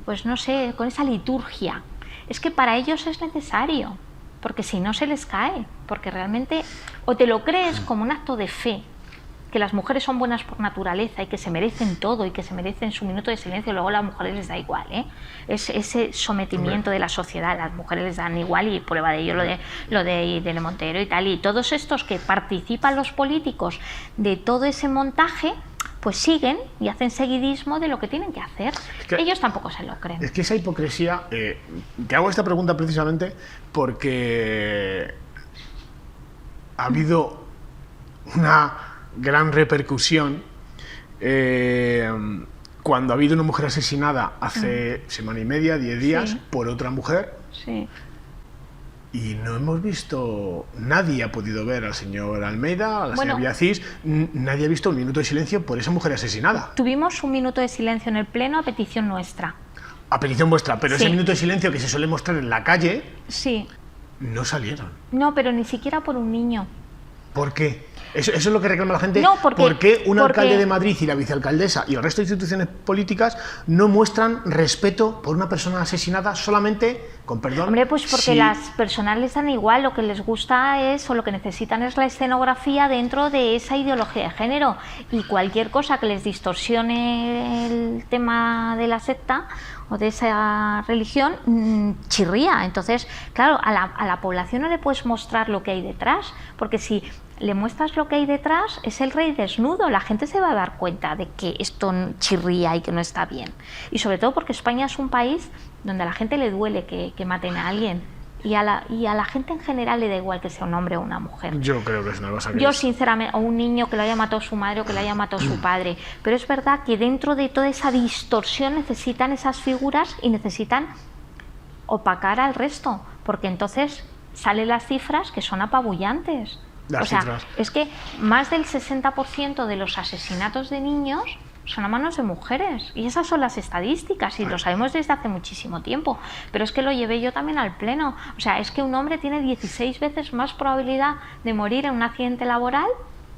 B: pues no sé, con esa liturgia, es que para ellos es necesario, porque si no se les cae, porque realmente o te lo crees como un acto de fe, que las mujeres son buenas por naturaleza y que se merecen todo y que se merecen su minuto de silencio, luego a las mujeres les da igual, ¿eh? Es ese sometimiento de la sociedad, a las mujeres les dan igual, y prueba de ello lo de Irene Montero y tal, y todos estos que participan los políticos de todo ese montaje, pues siguen y hacen seguidismo de lo que tienen que hacer. Es que ellos tampoco se lo creen.
A: Es que esa hipocresía, te hago esta pregunta precisamente porque ha habido una gran repercusión cuando ha habido una mujer asesinada hace semana y media, 10 días, sí, por otra mujer.
B: Sí.
A: Y no hemos visto, nadie ha podido ver al señor Almeida, a la señora Villacís, nadie ha visto un minuto de silencio por esa mujer asesinada.
B: Tuvimos un minuto de silencio en el Pleno a petición nuestra.
A: A petición vuestra, pero
B: sí,
A: ese minuto de silencio que se suele mostrar en la calle,
B: sí,
A: no salieron.
B: No, pero ni siquiera por un niño.
A: ¿Por qué? Eso es lo que reclama la gente.
B: No,
A: ¿Por qué un alcalde de Madrid y la vicealcaldesa y el resto de instituciones políticas no muestran respeto por una persona asesinada solamente con perdón?
B: Hombre, pues porque las personas les dan igual, lo que les gusta es, o lo que necesitan es la escenografía dentro de esa ideología de género, y cualquier cosa que les distorsione el tema de la secta o de esa religión chirría. Entonces, claro, a la población no le puedes mostrar lo que hay detrás, porque si le muestras lo que hay detrás, es el rey desnudo, la gente se va a dar cuenta de que esto chirría y que no está bien. Y sobre todo porque España es un país donde a la gente le duele que maten a alguien, y a la gente en general le da igual que sea un hombre o una mujer.
A: Yo creo que es una cosa que
B: yo sinceramente, o un niño que lo haya matado su madre o que lo haya matado su padre, pero es verdad que dentro de toda esa distorsión necesitan esas figuras y necesitan opacar al resto, porque entonces salen las cifras que son apabullantes. O sea, es que más del 60% de los asesinatos de niños son a manos de mujeres, y esas son las estadísticas, y lo sabemos desde hace muchísimo tiempo, pero es que lo llevé yo también al Pleno. O sea, es que un hombre tiene 16 veces más probabilidad de morir en un accidente laboral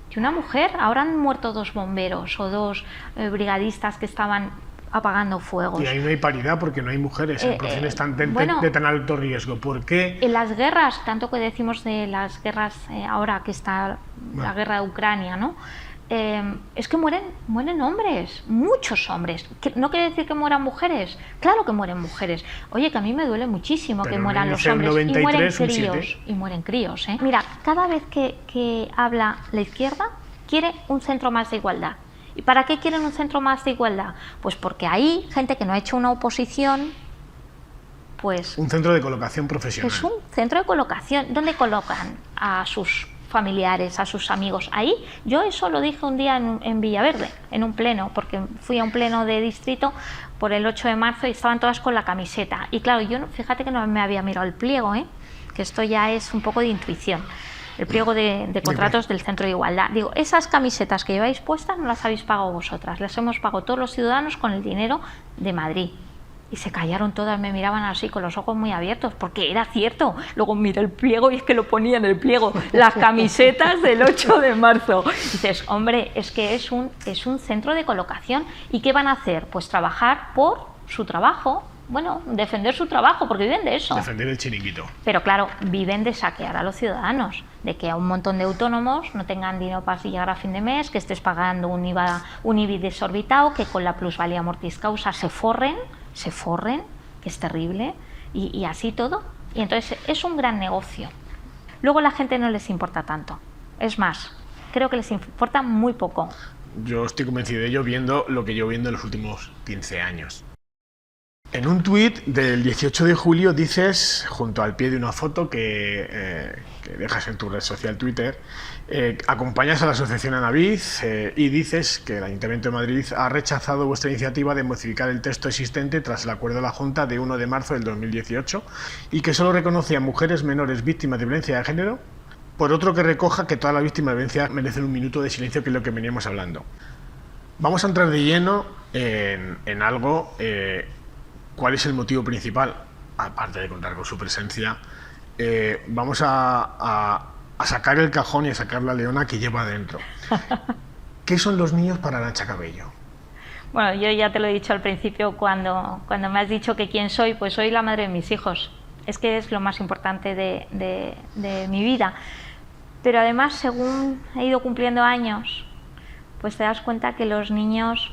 B: que una mujer. Ahora han muerto 2 bomberos o 2 brigadistas que estaban apagando fuegos.
A: Y ahí no hay paridad porque no hay mujeres en profesiones de tan alto riesgo. ¿Por qué?
B: En las guerras, tanto que decimos de las guerras, ahora que está la guerra de Ucrania, ¿no? Es que mueren hombres, muchos hombres. ¿No quiere decir que mueran mujeres? Claro que mueren mujeres. Oye, que a mí me duele muchísimo que mueran los hombres.
A: 93,
B: y mueren críos, ¿eh? Mira, cada vez que habla la izquierda, quiere un centro más de igualdad. ¿Y para qué quieren un centro más de igualdad? Pues porque hay gente que no ha hecho una oposición, pues...
A: Un centro de colocación profesional.
B: Es un centro de colocación. ¿Dónde colocan a sus familiares, a sus amigos? Ahí. Yo eso lo dije un día en Villaverde, en un pleno, porque fui a un pleno de distrito por el 8 de marzo y estaban todas con la camiseta. Y claro, yo fíjate que no me había mirado el pliego, que esto ya es un poco de intuición. El pliego de contratos del Centro de Igualdad. Digo, esas camisetas que lleváis puestas no las habéis pagado vosotras, las hemos pagado todos los ciudadanos con el dinero de Madrid. Y se callaron todas, me miraban así con los ojos muy abiertos, porque era cierto. Luego miré el pliego y es que lo ponía en el pliego, las camisetas del 8 de marzo. Y dices, hombre, es que es un centro de colocación. ¿Y qué van a hacer? Pues trabajar por su trabajo. Bueno, defender su trabajo, porque viven de eso.
A: Defender el chiringuito.
B: Pero claro, viven de saquear a los ciudadanos, de que a un montón de autónomos no tengan dinero para llegar a fin de mes, que estés pagando un IBI desorbitado, que con la plusvalía mortis causa se forren, que es terrible, y así todo. Y entonces es un gran negocio. Luego a la gente no les importa tanto. Es más, creo que les importa muy poco.
A: Yo estoy convencido de ello viendo lo que llevo viendo en los últimos 15 años. En un tuit del 18 de julio dices, junto al pie de una foto que dejas en tu red social Twitter, acompañas a la asociación Anavid y dices que el Ayuntamiento de Madrid ha rechazado vuestra iniciativa de modificar el texto existente tras el acuerdo de la Junta de 1 de marzo del 2018 y que solo reconoce a mujeres menores víctimas de violencia de género, por otro que recoja que todas las víctimas de violencia merecen un minuto de silencio, que es lo que veníamos hablando. Vamos a entrar de lleno en algo. ¿Cuál es el motivo principal? Aparte de contar con su presencia, vamos a sacar el cajón y a sacar la leona que lleva adentro. ¿Qué son los niños para Arantxa Cabello?
B: Bueno, yo ya te lo he dicho al principio cuando me has dicho que quién soy, pues soy la madre de mis hijos. Es que es lo más importante de mi vida. Pero además, según he ido cumpliendo años, pues te das cuenta que los niños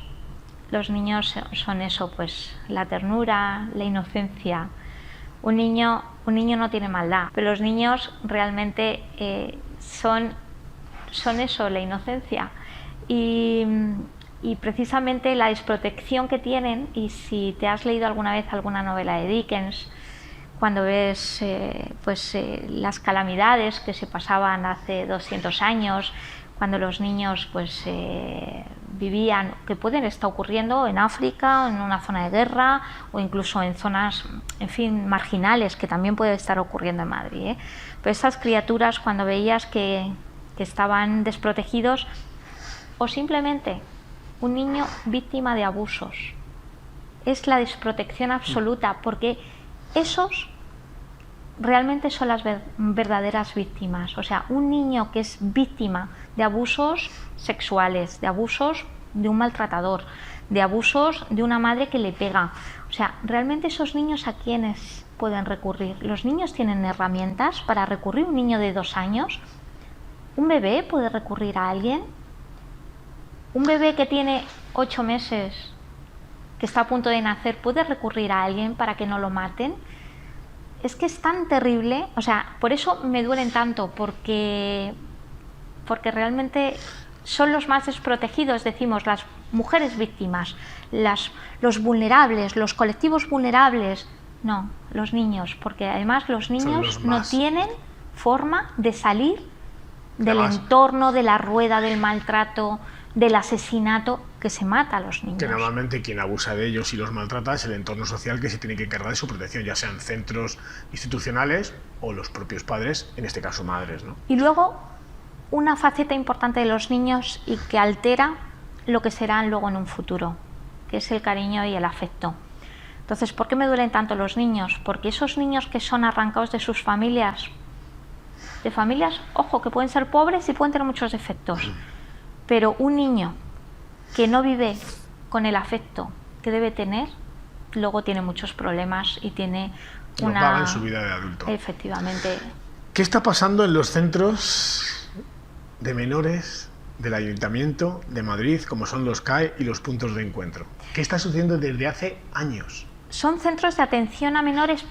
B: son eso, pues la ternura, la inocencia. Un niño no tiene maldad, pero los niños realmente son eso, la inocencia. Y precisamente la desprotección que tienen, y si te has leído alguna vez alguna novela de Dickens, cuando ves las calamidades que se pasaban hace 200 años, cuando los niños vivían, que pueden estar ocurriendo en África, en una zona de guerra o incluso en zonas, en fin, marginales, que también puede estar ocurriendo en Madrid, ¿eh? Pero estas criaturas, cuando veías que estaban desprotegidos, o simplemente un niño víctima de abusos, es la desprotección absoluta, porque esos realmente son las verdaderas víctimas. O sea, un niño que es víctima de abusos sexuales, de abusos de un maltratador, de abusos de una madre que le pega. O sea, realmente esos niños, ¿a quiénes pueden recurrir? Los niños tienen herramientas para recurrir. Un niño de 2 años, un bebé puede recurrir a alguien. Un bebé que tiene 8 meses, que está a punto de nacer, puede recurrir a alguien para que no lo maten. Es que es tan terrible, o sea, por eso me duelen tanto, porque realmente son los más desprotegidos, decimos, las mujeres víctimas, los vulnerables, los colectivos vulnerables. No, los niños, porque además los niños no tienen forma de salir del entorno, de la rueda del maltrato, del asesinato, que se mata a los niños.
A: Que normalmente quien abusa de ellos y los maltrata es el entorno social, que se tiene que encargar de su protección, ya sean centros institucionales o los propios padres, en este caso madres, ¿no?
B: Y luego, una faceta importante de los niños y que altera lo que serán luego en un futuro, que es el cariño y el afecto. Entonces, ¿por qué me duelen tanto los niños? Porque esos niños que son arrancados de sus familias, ojo, que pueden ser pobres y pueden tener muchos defectos, pero un niño que no vive con el afecto que debe tener, luego tiene muchos problemas y tiene
A: lo paga en su vida de adulto.
B: Efectivamente.
A: ¿Qué está pasando en los centros de menores del Ayuntamiento de Madrid, como son los CAE y los puntos de encuentro? ¿Qué está sucediendo desde hace años?
B: Son centros de atención a menores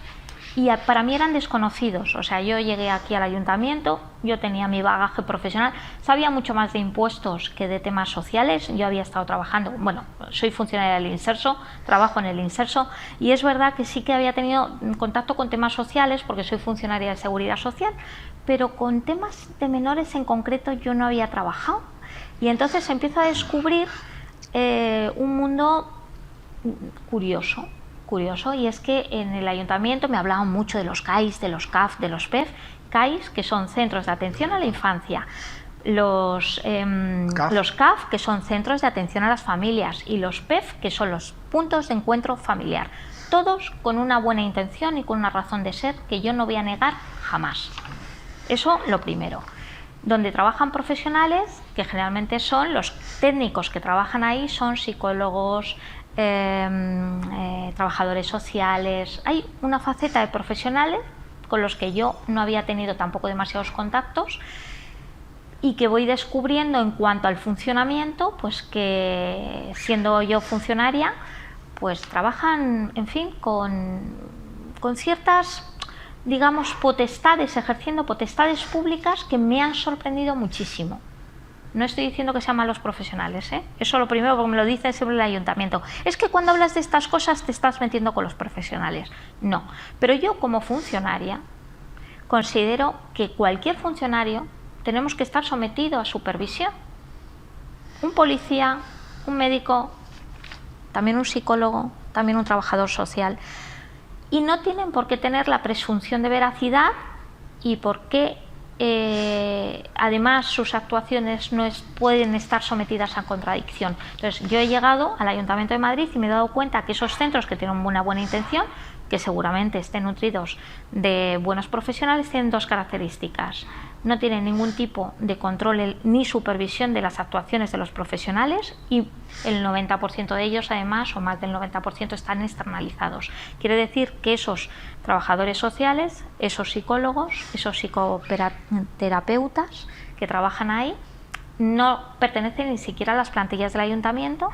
B: y para mí eran desconocidos. O sea, yo llegué aquí al ayuntamiento, yo tenía mi bagaje profesional, sabía mucho más de impuestos que de temas sociales. Yo había estado trabajando, bueno, soy funcionaria del Inserso, trabajo en el Inserso, y es verdad que sí que había tenido contacto con temas sociales porque soy funcionaria de Seguridad Social, pero con temas de menores en concreto yo no había trabajado. Y entonces empiezo a descubrir un mundo curioso, y es que en el ayuntamiento me hablaban mucho de los CAIS, de los CAF, de los PEF. CAIS, que son centros de atención a la infancia, los CAF, que son centros de atención a las familias, y los PEF, que son los puntos de encuentro familiar, todos con una buena intención y con una razón de ser que yo no voy a negar jamás. Eso lo primero. Donde trabajan profesionales, que generalmente son los técnicos que trabajan ahí, son psicólogos, trabajadores sociales. Hay una faceta de profesionales con los que yo no había tenido tampoco demasiados contactos y que voy descubriendo en cuanto al funcionamiento, pues que siendo yo funcionaria, pues trabajan, en fin, con ciertas, digamos, potestades, ejerciendo potestades públicas que me han sorprendido muchísimo. No estoy diciendo que sean malos profesionales, ¿eh? Eso lo primero, porque me lo dice siempre el ayuntamiento. Es que cuando hablas de estas cosas te estás metiendo con los profesionales. No, pero yo como funcionaria considero que cualquier funcionario tenemos que estar sometido a supervisión. Un policía, un médico, también un psicólogo, también un trabajador social. Y no tienen por qué tener la presunción de veracidad y por qué además sus actuaciones no pueden estar sometidas a contradicción. Entonces yo he llegado al Ayuntamiento de Madrid y me he dado cuenta que esos centros que tienen una buena intención, que seguramente estén nutridos de buenos profesionales, tienen dos características: no tienen ningún tipo de control ni supervisión de las actuaciones de los profesionales, y el 90% de ellos, además, o más del 90%, están externalizados. Quiere decir que esos trabajadores sociales, esos psicólogos, esos psicoterapeutas que trabajan ahí, no pertenecen ni siquiera a las plantillas del ayuntamiento,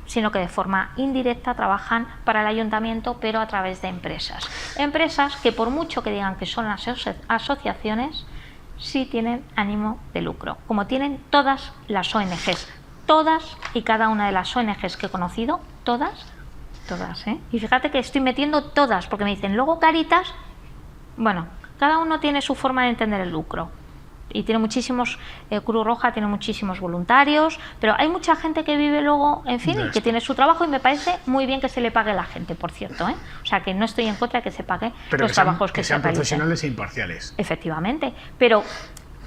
B: sino que de forma indirecta trabajan para el ayuntamiento, pero a través de empresas. Empresas que, por mucho que digan que son asociaciones, sí tienen ánimo de lucro, como tienen todas las ONGs, todas y cada una de las ONGs que he conocido, todas, ¿eh? Y fíjate que estoy metiendo todas, porque me dicen, luego Cáritas, bueno, cada uno tiene su forma de entender el lucro. Y tiene muchísimos, Cruz Roja tiene muchísimos voluntarios, pero hay mucha gente que vive luego, en fin, y que tiene su trabajo, y me parece muy bien que se le pague a la gente, por cierto, ¿eh? O sea, que no estoy en contra de que se pague los trabajos que se
A: sean
B: realicen.
A: Profesionales e imparciales.
B: Efectivamente, pero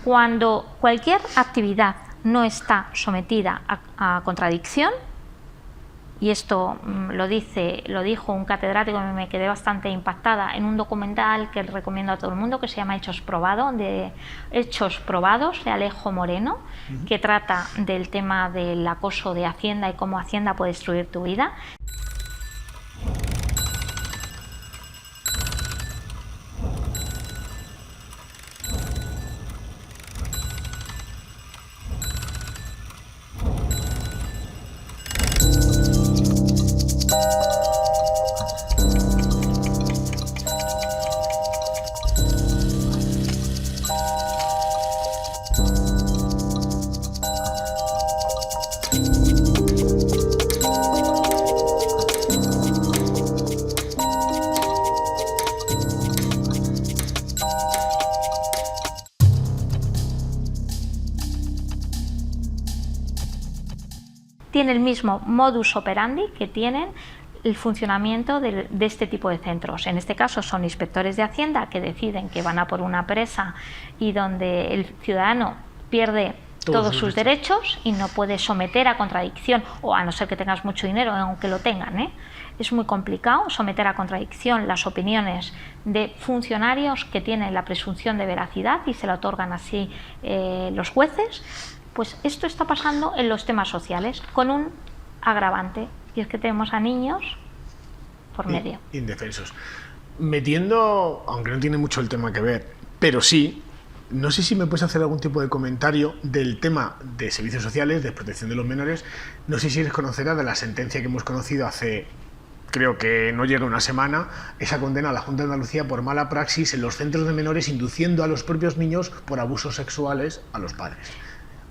B: cuando cualquier actividad no está sometida a contradicción, y esto lo dijo un catedrático, y me quedé bastante impactada, en un documental que recomiendo a todo el mundo, que se llama Hechos Probados, de Alejo Moreno, que trata del tema del acoso de Hacienda y cómo Hacienda puede destruir tu vida. Tiene el mismo modus operandi que tienen el funcionamiento de este tipo de centros. En este caso son inspectores de Hacienda que deciden que van a por una presa y donde el ciudadano pierde todos sus derechos y no puede someter a contradicción, o a no ser que tengas mucho dinero, aunque lo tengan, ¿eh? Es muy complicado someter a contradicción las opiniones de funcionarios que tienen la presunción de veracidad y se la otorgan así los jueces. Pues esto está pasando en los temas sociales, con un agravante, y es que tenemos a niños por medio.
A: Indefensos. Metiendo, aunque no tiene mucho el tema que ver, pero sí, no sé si me puedes hacer algún tipo de comentario del tema de servicios sociales, de protección de los menores. No sé si eres conocedora de la sentencia que hemos conocido hace, creo que no llega una semana, esa condena a la Junta de Andalucía por mala praxis en los centros de menores, induciendo a los propios niños por abusos sexuales a los padres.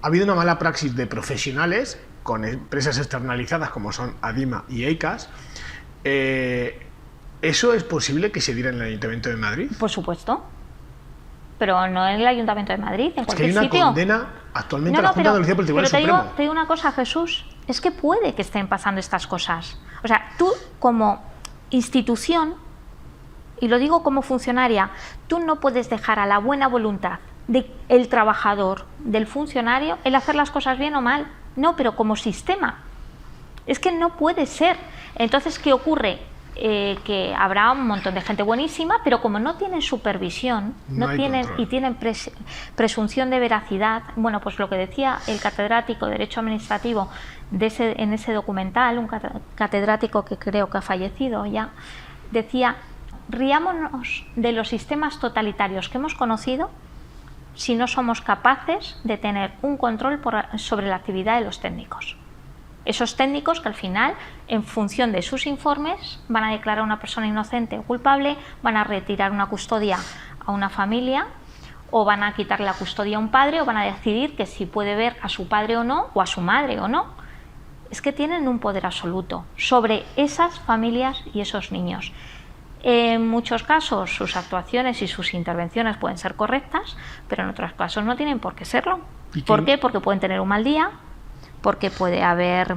A: Ha habido una mala praxis de profesionales con empresas externalizadas como son ADIMA y EICAS. ¿Eso es posible que se diera en el Ayuntamiento de Madrid?
B: Por supuesto, pero no en el Ayuntamiento de Madrid, en cualquier sitio.
A: Es que hay una condena actualmente a la Junta de Andalucía por el Tribunal Supremo.
B: Te digo una cosa, Jesús, es que puede que estén pasando estas cosas. O sea, tú como institución, y lo digo como funcionaria, tú no puedes dejar a la buena voluntad del trabajador, del funcionario, el hacer las cosas bien o mal. No, pero como sistema. Es que no puede ser. Entonces, ¿qué ocurre? Que habrá un montón de gente buenísima, pero como no tienen supervisión, tienen presunción de veracidad, bueno, pues lo que decía el catedrático de Derecho Administrativo en ese documental, un catedrático que creo que ha fallecido ya, decía: riámonos de los sistemas totalitarios que hemos conocido si no somos capaces de tener un control sobre la actividad de los técnicos. Esos técnicos que al final, en función de sus informes, van a declarar a una persona inocente o culpable, van a retirar una custodia a una familia o van a quitarle la custodia a un padre, o van a decidir que si puede ver a su padre o no, o a su madre o no. Es que tienen un poder absoluto sobre esas familias y esos niños. En muchos casos sus actuaciones y sus intervenciones pueden ser correctas, pero en otros casos no tienen por qué serlo. ¿Por qué? Porque pueden tener un mal día, porque puede haber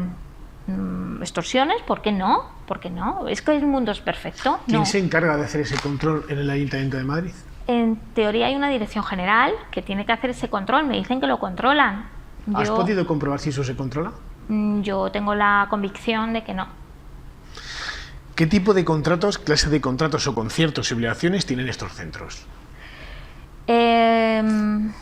B: extorsiones, ¿por qué no? ¿Por qué no? Es que el mundo es perfecto.
A: ¿Quién se encarga de hacer ese control en el Ayuntamiento de Madrid?
B: En teoría hay una dirección general que tiene que hacer ese control, me dicen que lo controlan.
A: ¿Has podido comprobar si eso se controla?
B: Yo tengo la convicción de que no.
A: ¿Qué tipo de contratos, clase de contratos o conciertos y obligaciones tienen estos centros?
B: ¿Qué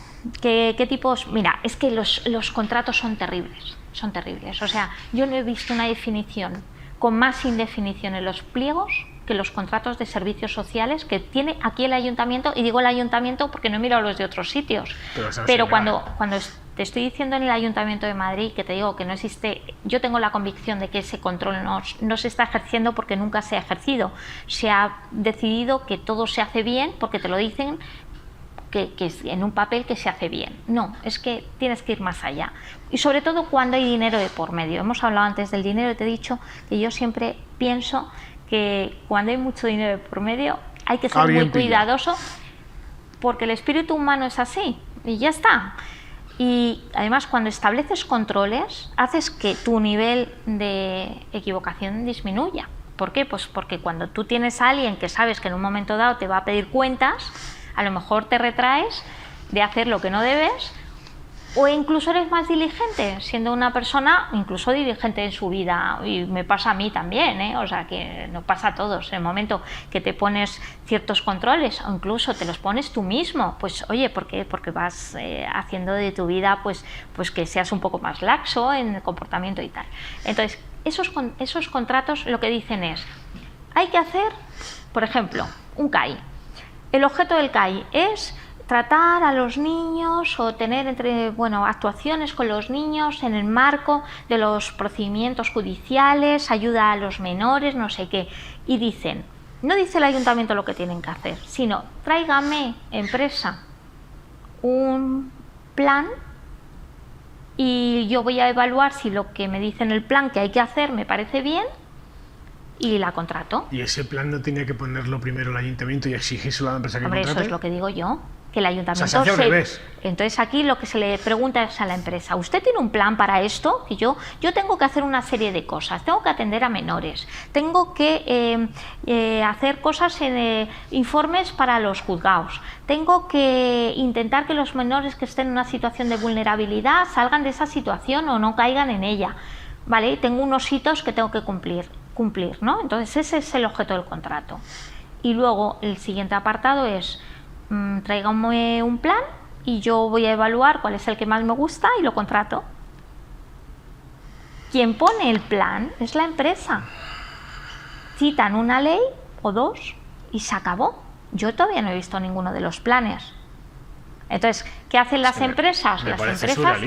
B: tipos? Mira, es que los contratos son terribles, son terribles. O sea, yo no he visto una definición con más indefinición en los pliegos que los contratos de servicios sociales que tiene aquí el ayuntamiento, y digo el ayuntamiento porque no he mirado los de otros sitios. Pero cuando te estoy diciendo en el Ayuntamiento de Madrid, que te digo que no existe, yo tengo la convicción de que ese control no se está ejerciendo porque nunca se ha ejercido. Se ha decidido que todo se hace bien porque te lo dicen que en un papel que se hace bien. No, es que tienes que ir más allá. Y sobre todo cuando hay dinero de por medio. Hemos hablado antes del dinero y te he dicho que yo siempre pienso que cuando hay mucho dinero de por medio hay que ser muy cuidadoso, porque el espíritu humano es así y ya está. Y además cuando estableces controles haces que tu nivel de equivocación disminuya. ¿Por qué? Pues porque cuando tú tienes a alguien que sabes que en un momento dado te va a pedir cuentas, a lo mejor te retraes de hacer lo que no debes, o incluso eres más diligente, siendo una persona incluso diligente en su vida, y me pasa a mí también, o sea que no pasa a todos. En el momento que te pones ciertos controles o incluso te los pones tú mismo, pues oye, ¿por qué? Porque vas haciendo de tu vida pues que seas un poco más laxo en el comportamiento y tal. Entonces, esos contratos lo que dicen es, hay que hacer, por ejemplo, un CAI. El objeto del CAI es tratar a los niños o tener actuaciones con los niños en el marco de los procedimientos judiciales, ayuda a los menores, no sé qué. Y dicen, no dice el ayuntamiento lo que tienen que hacer, sino tráigame, empresa, un plan y yo voy a evaluar si lo que me dice en el plan que hay que hacer me parece bien y la contrato.
A: ¿Y ese plan no tenía que ponerlo primero el ayuntamiento y exigírselo a la empresa que contrate?
B: Eso es lo que digo yo. Que el ayuntamiento
A: se hace al revés.
B: Entonces aquí lo que se le pregunta es a la empresa, ¿usted tiene un plan para esto? Que yo tengo que hacer una serie de cosas, tengo que atender a menores, tengo que hacer cosas en informes para los juzgados, tengo que intentar que los menores que estén en una situación de vulnerabilidad salgan de esa situación o no caigan en ella, ¿vale? Tengo unos hitos que tengo que cumplir, ¿no? Entonces ese es el objeto del contrato. Y luego el siguiente apartado es, tráigame un plan y yo voy a evaluar cuál es el que más me gusta y lo contrato. Quien pone el plan es la empresa. Citan una ley o dos y se acabó. Yo todavía no he visto ninguno de los planes. Entonces, ¿qué hacen las empresas? Las empresas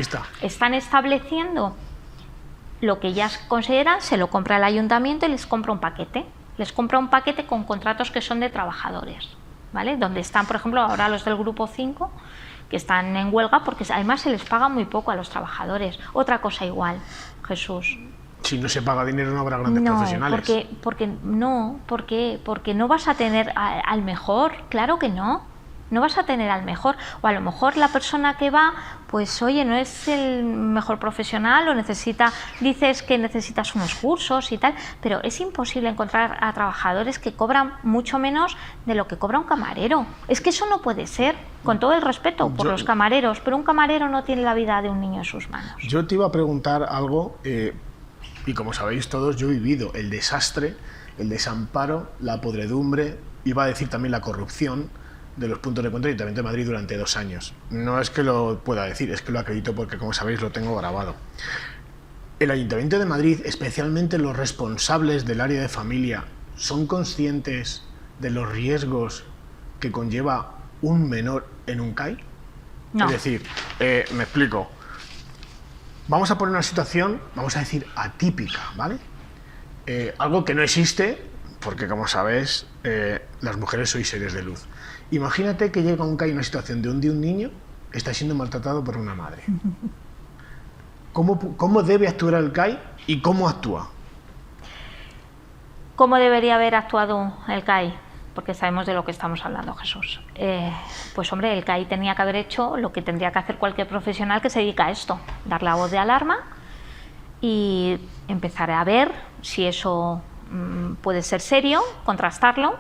B: están estableciendo lo que ellas consideran, se lo compra el ayuntamiento y les compra un paquete. Les compra un paquete con contratos que son de trabajadores, ¿vale? Donde están, por ejemplo, ahora los del grupo 5, que están en huelga porque además se les paga muy poco a los trabajadores. Otra cosa igual, Jesús.
A: Si no se paga dinero no habrá grandes profesionales.
B: Porque no vas a tener al mejor, claro que no. No vas a tener al mejor, o a lo mejor la persona que va, pues oye, no es el mejor profesional o dices que necesitas unos cursos y tal, pero es imposible encontrar a trabajadores que cobran mucho menos de lo que cobra un camarero. Es que eso no puede ser, con todo el respeto por los camareros, pero un camarero no tiene la vida de un niño en sus manos.
A: Yo te iba a preguntar algo, y como sabéis todos, yo he vivido el desastre, el desamparo, la podredumbre, iba a decir también la corrupción, de los puntos de encuentro del Ayuntamiento de Madrid durante 2 años. No es que lo pueda decir, es que lo acredito porque, como sabéis, lo tengo grabado. El Ayuntamiento de Madrid, especialmente los responsables del área de familia, ¿son conscientes de los riesgos que conlleva un menor en un CAI?
B: No.
A: Es decir, me explico. Vamos a poner una situación, vamos a decir, atípica, ¿vale? Algo que no existe, porque como sabes, las mujeres sois seres de luz. Imagínate que llega un CAI una situación donde un niño está siendo maltratado por una madre. ¿Cómo debe actuar el CAI y cómo actúa?
B: ¿Cómo debería haber actuado el CAI? Porque sabemos de lo que estamos hablando, Jesús. Pues hombre, el CAI tenía que haber hecho lo que tendría que hacer cualquier profesional que se dedica a esto, dar la voz de alarma y empezar a ver si eso puede ser serio, contrastarlo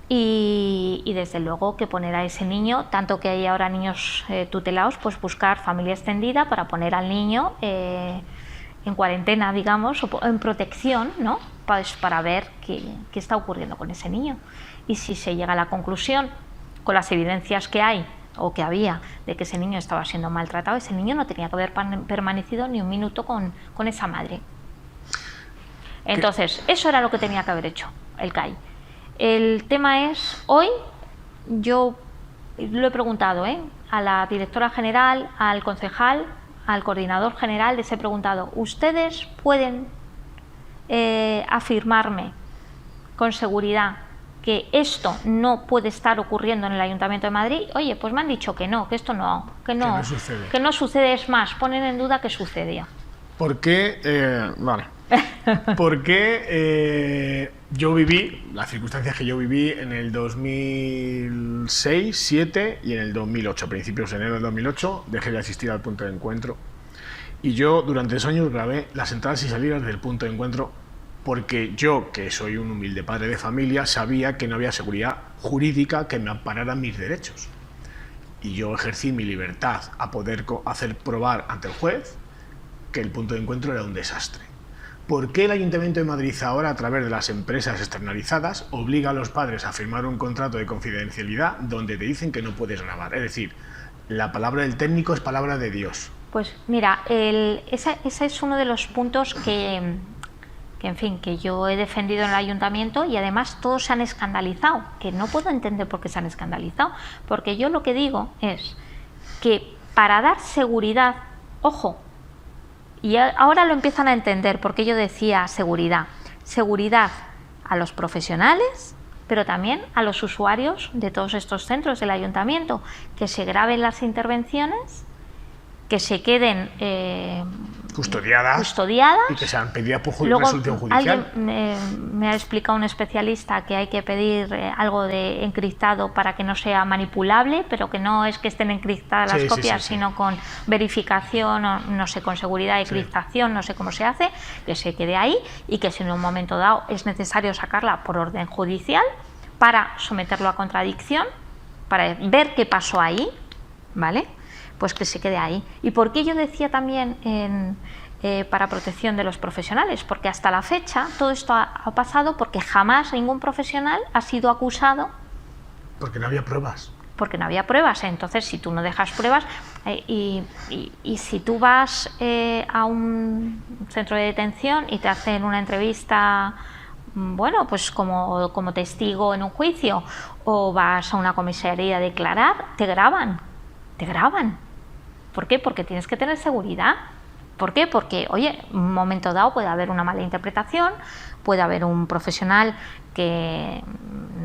B: y desde luego que poner a ese niño, tanto que hay ahora niños tutelados, pues buscar familia extendida para poner al niño en cuarentena, digamos, o en protección, ¿no? Pues para ver qué está ocurriendo con ese niño. Y si se llega a la conclusión, con las evidencias que hay o que había de que ese niño estaba siendo maltratado, ese niño no tenía que haber permanecido ni un minuto con esa madre. Entonces, eso era lo que tenía que haber hecho el CAI. El tema es, hoy yo lo he preguntado a la directora general, al concejal, al coordinador general, les he preguntado, ¿ustedes pueden afirmarme con seguridad que esto no puede estar ocurriendo en el Ayuntamiento de Madrid? Oye, pues me han dicho que no, que esto no, que no sucede, es más, ponen en duda que sucedía.
A: ¿Por qué? Vale. Porque yo viví, las circunstancias que yo viví en el 2006, 2007 y en el 2008, principios de enero del 2008, dejé de asistir al punto de encuentro. Y yo durante 2 años grabé las entradas y salidas del punto de encuentro porque yo, que soy un humilde padre de familia, sabía que no había seguridad jurídica que me amparara mis derechos. Y yo ejercí mi libertad a poder hacer probar ante el juez que el punto de encuentro era un desastre. ¿Por qué el Ayuntamiento de Madrid ahora, a través de las empresas externalizadas, obliga a los padres a firmar un contrato de confidencialidad donde te dicen que no puedes grabar? Es decir, la palabra del técnico es palabra de Dios.
B: Pues mira, ese es uno de los puntos que en fin, que yo he defendido en el Ayuntamiento y además todos se han escandalizado, que no puedo entender por qué se han escandalizado, porque yo lo que digo es que para dar seguridad, ojo, y ahora lo empiezan a entender porque yo decía seguridad a los profesionales, pero también a los usuarios de todos estos centros del Ayuntamiento, que se graben las intervenciones, que se queden custodiadas
A: y que sean pedidas por resolución judicial.
B: Alguien me ha explicado un especialista que hay que pedir algo de encriptado para que no sea manipulable, pero que no es que estén encriptadas las copias, sino con verificación, no sé, con seguridad de encriptación, no sé cómo se hace, que se quede ahí y que si en un momento dado es necesario sacarla por orden judicial para someterlo a contradicción, para ver qué pasó ahí, ¿vale? Pues que se quede ahí. ¿Y por qué yo decía también para protección de los profesionales? Porque hasta la fecha todo esto ha pasado porque jamás ningún profesional ha sido acusado.
A: Porque no había pruebas.
B: Porque no había pruebas. Entonces, si tú no dejas pruebas y si tú vas a un centro de detención y te hacen una entrevista, bueno, pues como testigo en un juicio, o vas a una comisaría a declarar, te graban. ¿Por qué? Porque tienes que tener seguridad. ¿Por qué? Porque, oye, en un momento dado puede haber una mala interpretación, puede haber un profesional que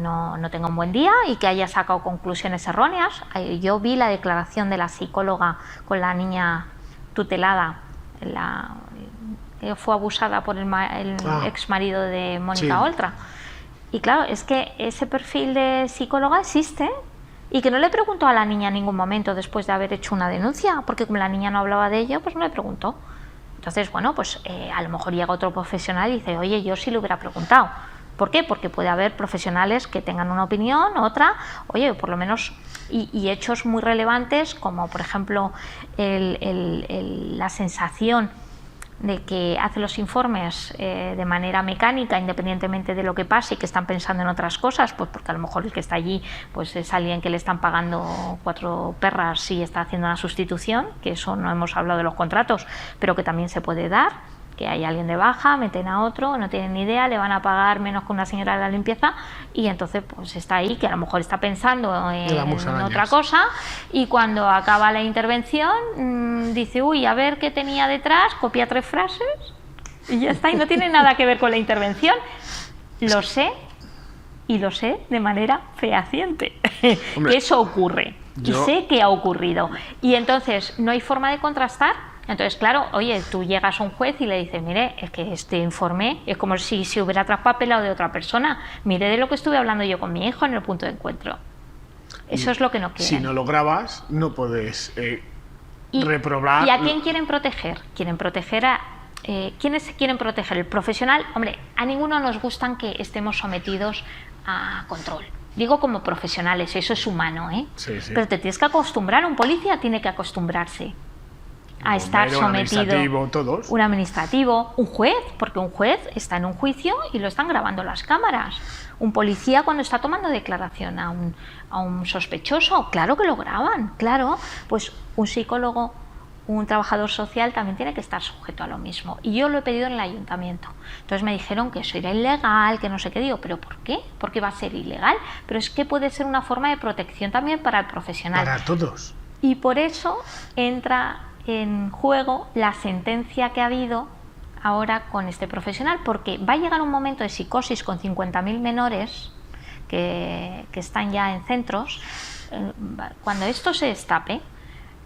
B: no tenga un buen día y que haya sacado conclusiones erróneas. Yo vi la declaración de la psicóloga con la niña tutelada, que fue abusada por el ex marido de Mónica Oltra. Y claro, es que ese perfil de psicóloga existe. Y que no le preguntó a la niña en ningún momento después de haber hecho una denuncia, porque como la niña no hablaba de ello, pues no le preguntó. Entonces, bueno, pues a lo mejor llega otro profesional y dice, oye, yo sí le hubiera preguntado. ¿Por qué? Porque puede haber profesionales que tengan una opinión, otra, oye, por lo menos, y hechos muy relevantes, como por ejemplo la sensación de que hace los informes de manera mecánica, independientemente de lo que pase y que están pensando en otras cosas, pues porque a lo mejor el que está allí pues es alguien que le están pagando 4 perras y está haciendo una sustitución, que eso no hemos hablado de los contratos, pero que también se puede dar, que hay alguien de baja, meten a otro, no tienen ni idea, le van a pagar menos que una señora de la limpieza y entonces pues está ahí, que a lo mejor está pensando en otra cosa y cuando acaba la intervención dice, uy, a ver qué tenía detrás, copia 3 frases y ya está, y no tiene nada que ver con la intervención. Lo sé y lo sé de manera fehaciente.
C: Hombre,
B: que eso ocurre. Y
C: yo-
B: sé que ha ocurrido. Y entonces no hay forma de contrastar. Entonces, claro, oye, tú llegas a un juez y le dices, mire, es que este informe es como si se hubiera traspapelado de otra persona. Mire de lo que estuve hablando yo con mi hijo en el punto de encuentro. Eso es lo que no quieren.
C: Si no lo grabas, no puedes reprobar.
B: ¿Y a quién quieren proteger? Quieren proteger a... ¿Quiénes quieren proteger? ¿El profesional? Hombre, a ninguno nos gustan que estemos sometidos a control. Digo como profesionales, eso es humano, ¿eh?
C: Sí, sí.
B: Pero te tienes que acostumbrar, un policía tiene que acostumbrarse a estar
C: Bombero, un
B: sometido.
C: administrativo, todos.
B: Un administrativo, un juez, porque un juez está en un juicio y lo están grabando las cámaras. Un policía cuando está tomando declaración a un sospechoso, claro que lo graban, claro. Pues un psicólogo, un trabajador social también tiene que estar sujeto a lo mismo. Y yo lo he pedido en el ayuntamiento. Entonces me dijeron que eso era ilegal, que no sé qué. Digo, ¿pero por qué? ¿Por qué va a ser ilegal? Pero es que puede ser una forma de protección también para el profesional.
C: Para todos.
B: Y por eso entra en juego la sentencia que ha habido ahora con este profesional, porque va a llegar un momento de psicosis con 50.000 menores que están ya en centros. Cuando esto se destape,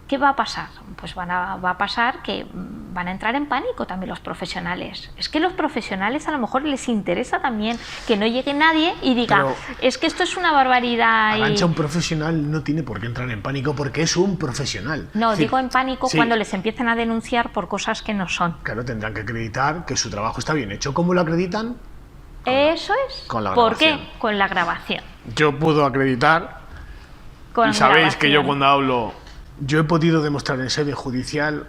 B: ¿qué va a pasar? Pues va a pasar que van a entrar en pánico también los profesionales. Es que los profesionales a lo mejor les interesa también que no llegue nadie y diga,
C: Pero
B: es que esto es una barbaridad.
C: Arantxa, un profesional no tiene por qué entrar en pánico porque es un profesional.
B: No,
C: Es decir,
B: digo en pánico
C: sí,
B: cuando les empiezan a denunciar por cosas que no son.
C: Claro, tendrán que acreditar que su trabajo está bien hecho. ¿Cómo lo acreditan?
B: Eso es.
C: con la
B: ¿Por qué?
C: grabación.
B: Con la grabación.
C: Yo puedo acreditar,
B: Con
C: y sabéis que yo
B: grabación.
C: cuando hablo, yo he podido demostrar en sede judicial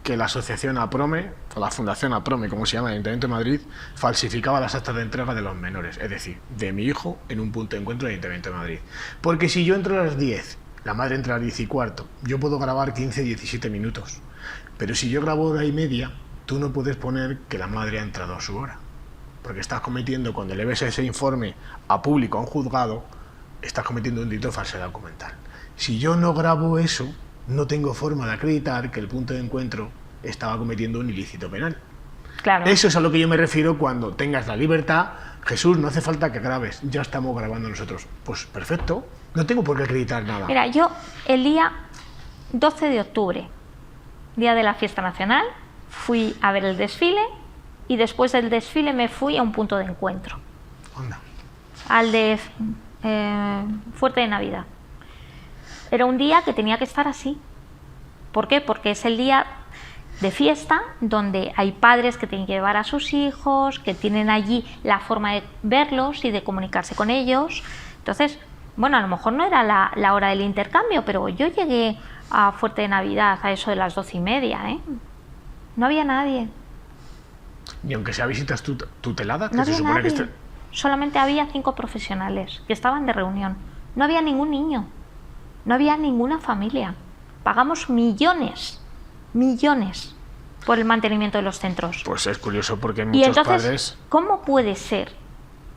C: que la asociación APROME, o la fundación APROME, como se llama, el Ayuntamiento de Madrid, falsificaba las actas de entrega de los menores, es decir, de mi hijo en un punto de encuentro del Ayuntamiento de Madrid. Porque si yo entro a las 10, la madre entra a las 10 y cuarto, yo puedo grabar 15, 17 minutos. Pero si yo grabo hora y media, tú no puedes poner que la madre ha entrado a su hora. Porque estás cometiendo, cuando le ves ese informe a público, a un juzgado, estás cometiendo un delito de falsedad documental. Si yo no grabo eso, no tengo forma de acreditar que el punto de encuentro estaba cometiendo un ilícito penal.
B: Claro.
C: Eso es a lo que yo me refiero cuando tengas la libertad. Jesús, no hace falta que grabes, ya estamos grabando nosotros. Pues perfecto, no tengo por qué acreditar nada.
B: Mira, yo el día 12 de octubre, día de la fiesta nacional, fui a ver el desfile y después del desfile me fui a un punto de encuentro,
C: Anda.
B: al de Fuerte de Navidad. Era un día que tenía que estar así. ¿Por qué? Porque es el día de fiesta donde hay padres que tienen que llevar a sus hijos, que tienen allí la forma de verlos y de comunicarse con ellos. Entonces, bueno, a lo mejor no era la hora del intercambio, pero yo llegué a Fuerte de Navidad a eso de las 12:30, ¿eh? No había nadie.
C: Y aunque sea visitas tuteladas, que
B: No
C: se
B: había
C: supone
B: nadie.
C: que...
B: Solamente había 5 profesionales que estaban de reunión. No había ningún niño. No había ninguna familia. Pagamos millones por el mantenimiento de los centros.
C: Pues es curioso porque
B: Y
C: muchos
B: entonces,
C: padres...
B: ¿cómo puede ser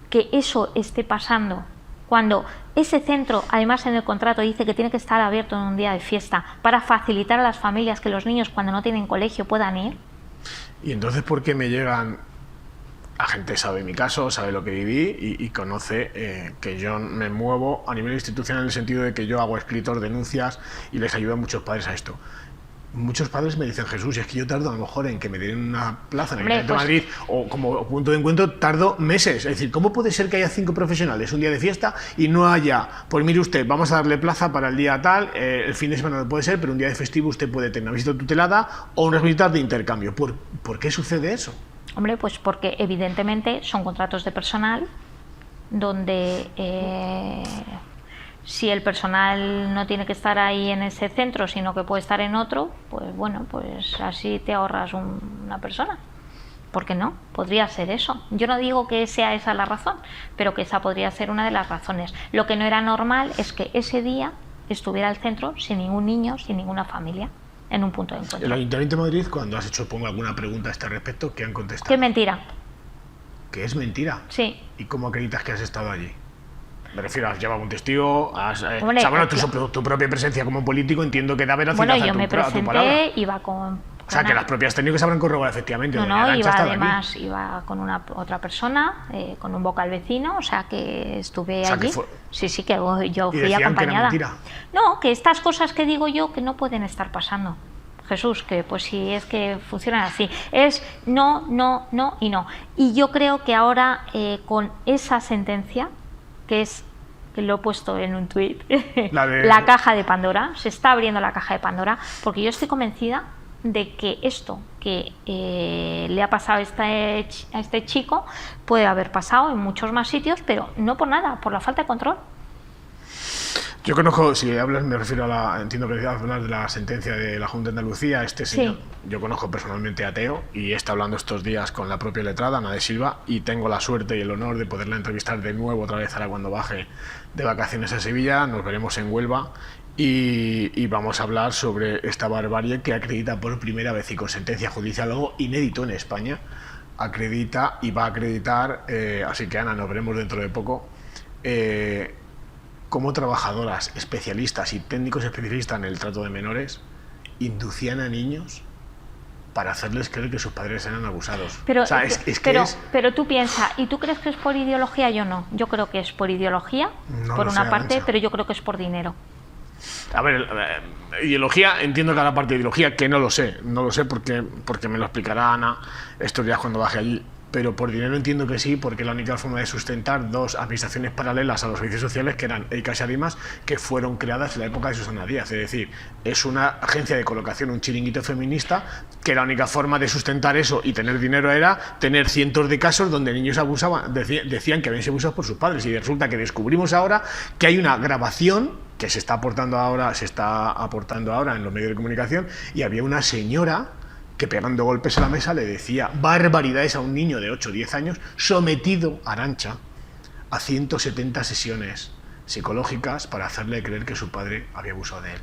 B: que eso esté pasando cuando ese centro, además en el contrato dice que tiene que estar abierto en un día de fiesta para facilitar a las familias que los niños cuando no tienen colegio puedan ir?
C: Y entonces, ¿por qué me llegan? La gente sabe mi caso, sabe lo que viví y conoce que yo me muevo a nivel institucional en el sentido de que yo hago escritos, denuncias y les ayudo a muchos padres a esto. Muchos padres me dicen, Jesús, es que yo tardo a lo mejor en que me den una plaza en el Ayuntamiento de Madrid o como punto de encuentro, tardo meses. Es decir, ¿cómo puede ser que haya 5 profesionales un día de fiesta y no haya, pues mire usted, vamos a darle plaza para el día tal, el fin de semana no puede ser, pero un día de festivo usted puede tener una visita tutelada o unas visitas de intercambio? ¿Por qué sucede eso?
B: Hombre, pues porque evidentemente son contratos de personal donde si el personal no tiene que estar ahí en ese centro, sino que puede estar en otro, pues bueno, pues así te ahorras una persona. ¿Por qué no? Podría ser eso. Yo no digo que sea esa la razón, pero que esa podría ser una de las razones. Lo que no era normal es que ese día estuviera el centro sin ningún niño, sin ninguna familia, en un punto de encuentro.
C: El Ayuntamiento de Madrid, cuando has hecho, pongo alguna pregunta a este respecto, ¿qué han contestado?
B: ¡Qué mentira!
C: Que es mentira.
B: Sí.
C: ¿Y cómo acreditas que has estado allí? Me refiero, has llevado un testigo,
B: Hombre,
C: o sea, bueno,
B: claro.
C: tu propia presencia como político entiendo que da veracidad
B: Bueno,
C: a
B: yo
C: tu
B: me
C: palabra.
B: presenté, iba
C: O sea, que las propias técnicos habrán corroborado efectivamente.
B: No,
C: doña
B: no,
C: Arantxa
B: iba
C: estaba
B: además,
C: aquí.
B: iba con otra persona, con un vocal vecino, o sea que estuve
C: O sea, que
B: allí. Sí, sí, que yo
C: Y
B: fui
C: decían que era
B: acompañada.
C: mentira.
B: No, que estas cosas que digo yo que no pueden estar pasando. Jesús, que pues si es que funcionan así. Es no, no, no y no. Y yo creo que ahora con esa sentencia, que es, que lo he puesto en un tuit, la caja de Pandora, se está abriendo la caja de Pandora, porque yo estoy convencida de que esto que le ha pasado a este chico puede haber pasado en muchos más sitios, pero no por nada, por la falta de control.
C: Yo conozco, si hablas, me refiero a entiendo que hablas de la sentencia de la Junta de Andalucía, este señor,
B: Sí.
C: Yo conozco personalmente a Teo y he estado hablando estos días con la propia letrada, Ana de Silva, y tengo la suerte y el honor de poderla entrevistar de nuevo otra vez ahora cuando baje de vacaciones a Sevilla, nos veremos en Huelva y vamos a hablar sobre esta barbarie que acredita por primera vez y con sentencia judicial, algo inédito en España, acredita y va a acreditar, así que Ana, nos veremos dentro de poco, cómo trabajadoras, especialistas y técnicos especialistas en el trato de menores inducían a niños para hacerles creer que sus padres eran abusados.
B: Pero,
C: o sea,
B: pero tú piensas, ¿y tú crees que es por ideología? Yo no. Yo creo que es por ideología,
C: No
B: por
C: lo
B: una
C: sé,
B: parte,
C: Arantxa.
B: pero yo creo que es por dinero.
C: A ver, ideología, entiendo que la parte de ideología, que no lo sé porque me lo explicará Ana estos días cuando baje allí, pero por dinero entiendo que sí, porque es la única forma de sustentar dos administraciones paralelas a los servicios sociales que eran EICAS y ADIMAS, que fueron creadas en la época de Susana Díaz, es decir, es una agencia de colocación, un chiringuito feminista, que la única forma de sustentar eso y tener dinero era tener cientos de casos donde niños abusaban, decían que habían sido abusados por sus padres, y resulta que descubrimos ahora que hay una grabación que se está aportando ahora en los medios de comunicación, y había una señora que pegando golpes a la mesa le decía barbaridades a un niño de 8 o 10 años sometido, Arantxa, a 170 sesiones psicológicas para hacerle creer que su padre había abusado de él.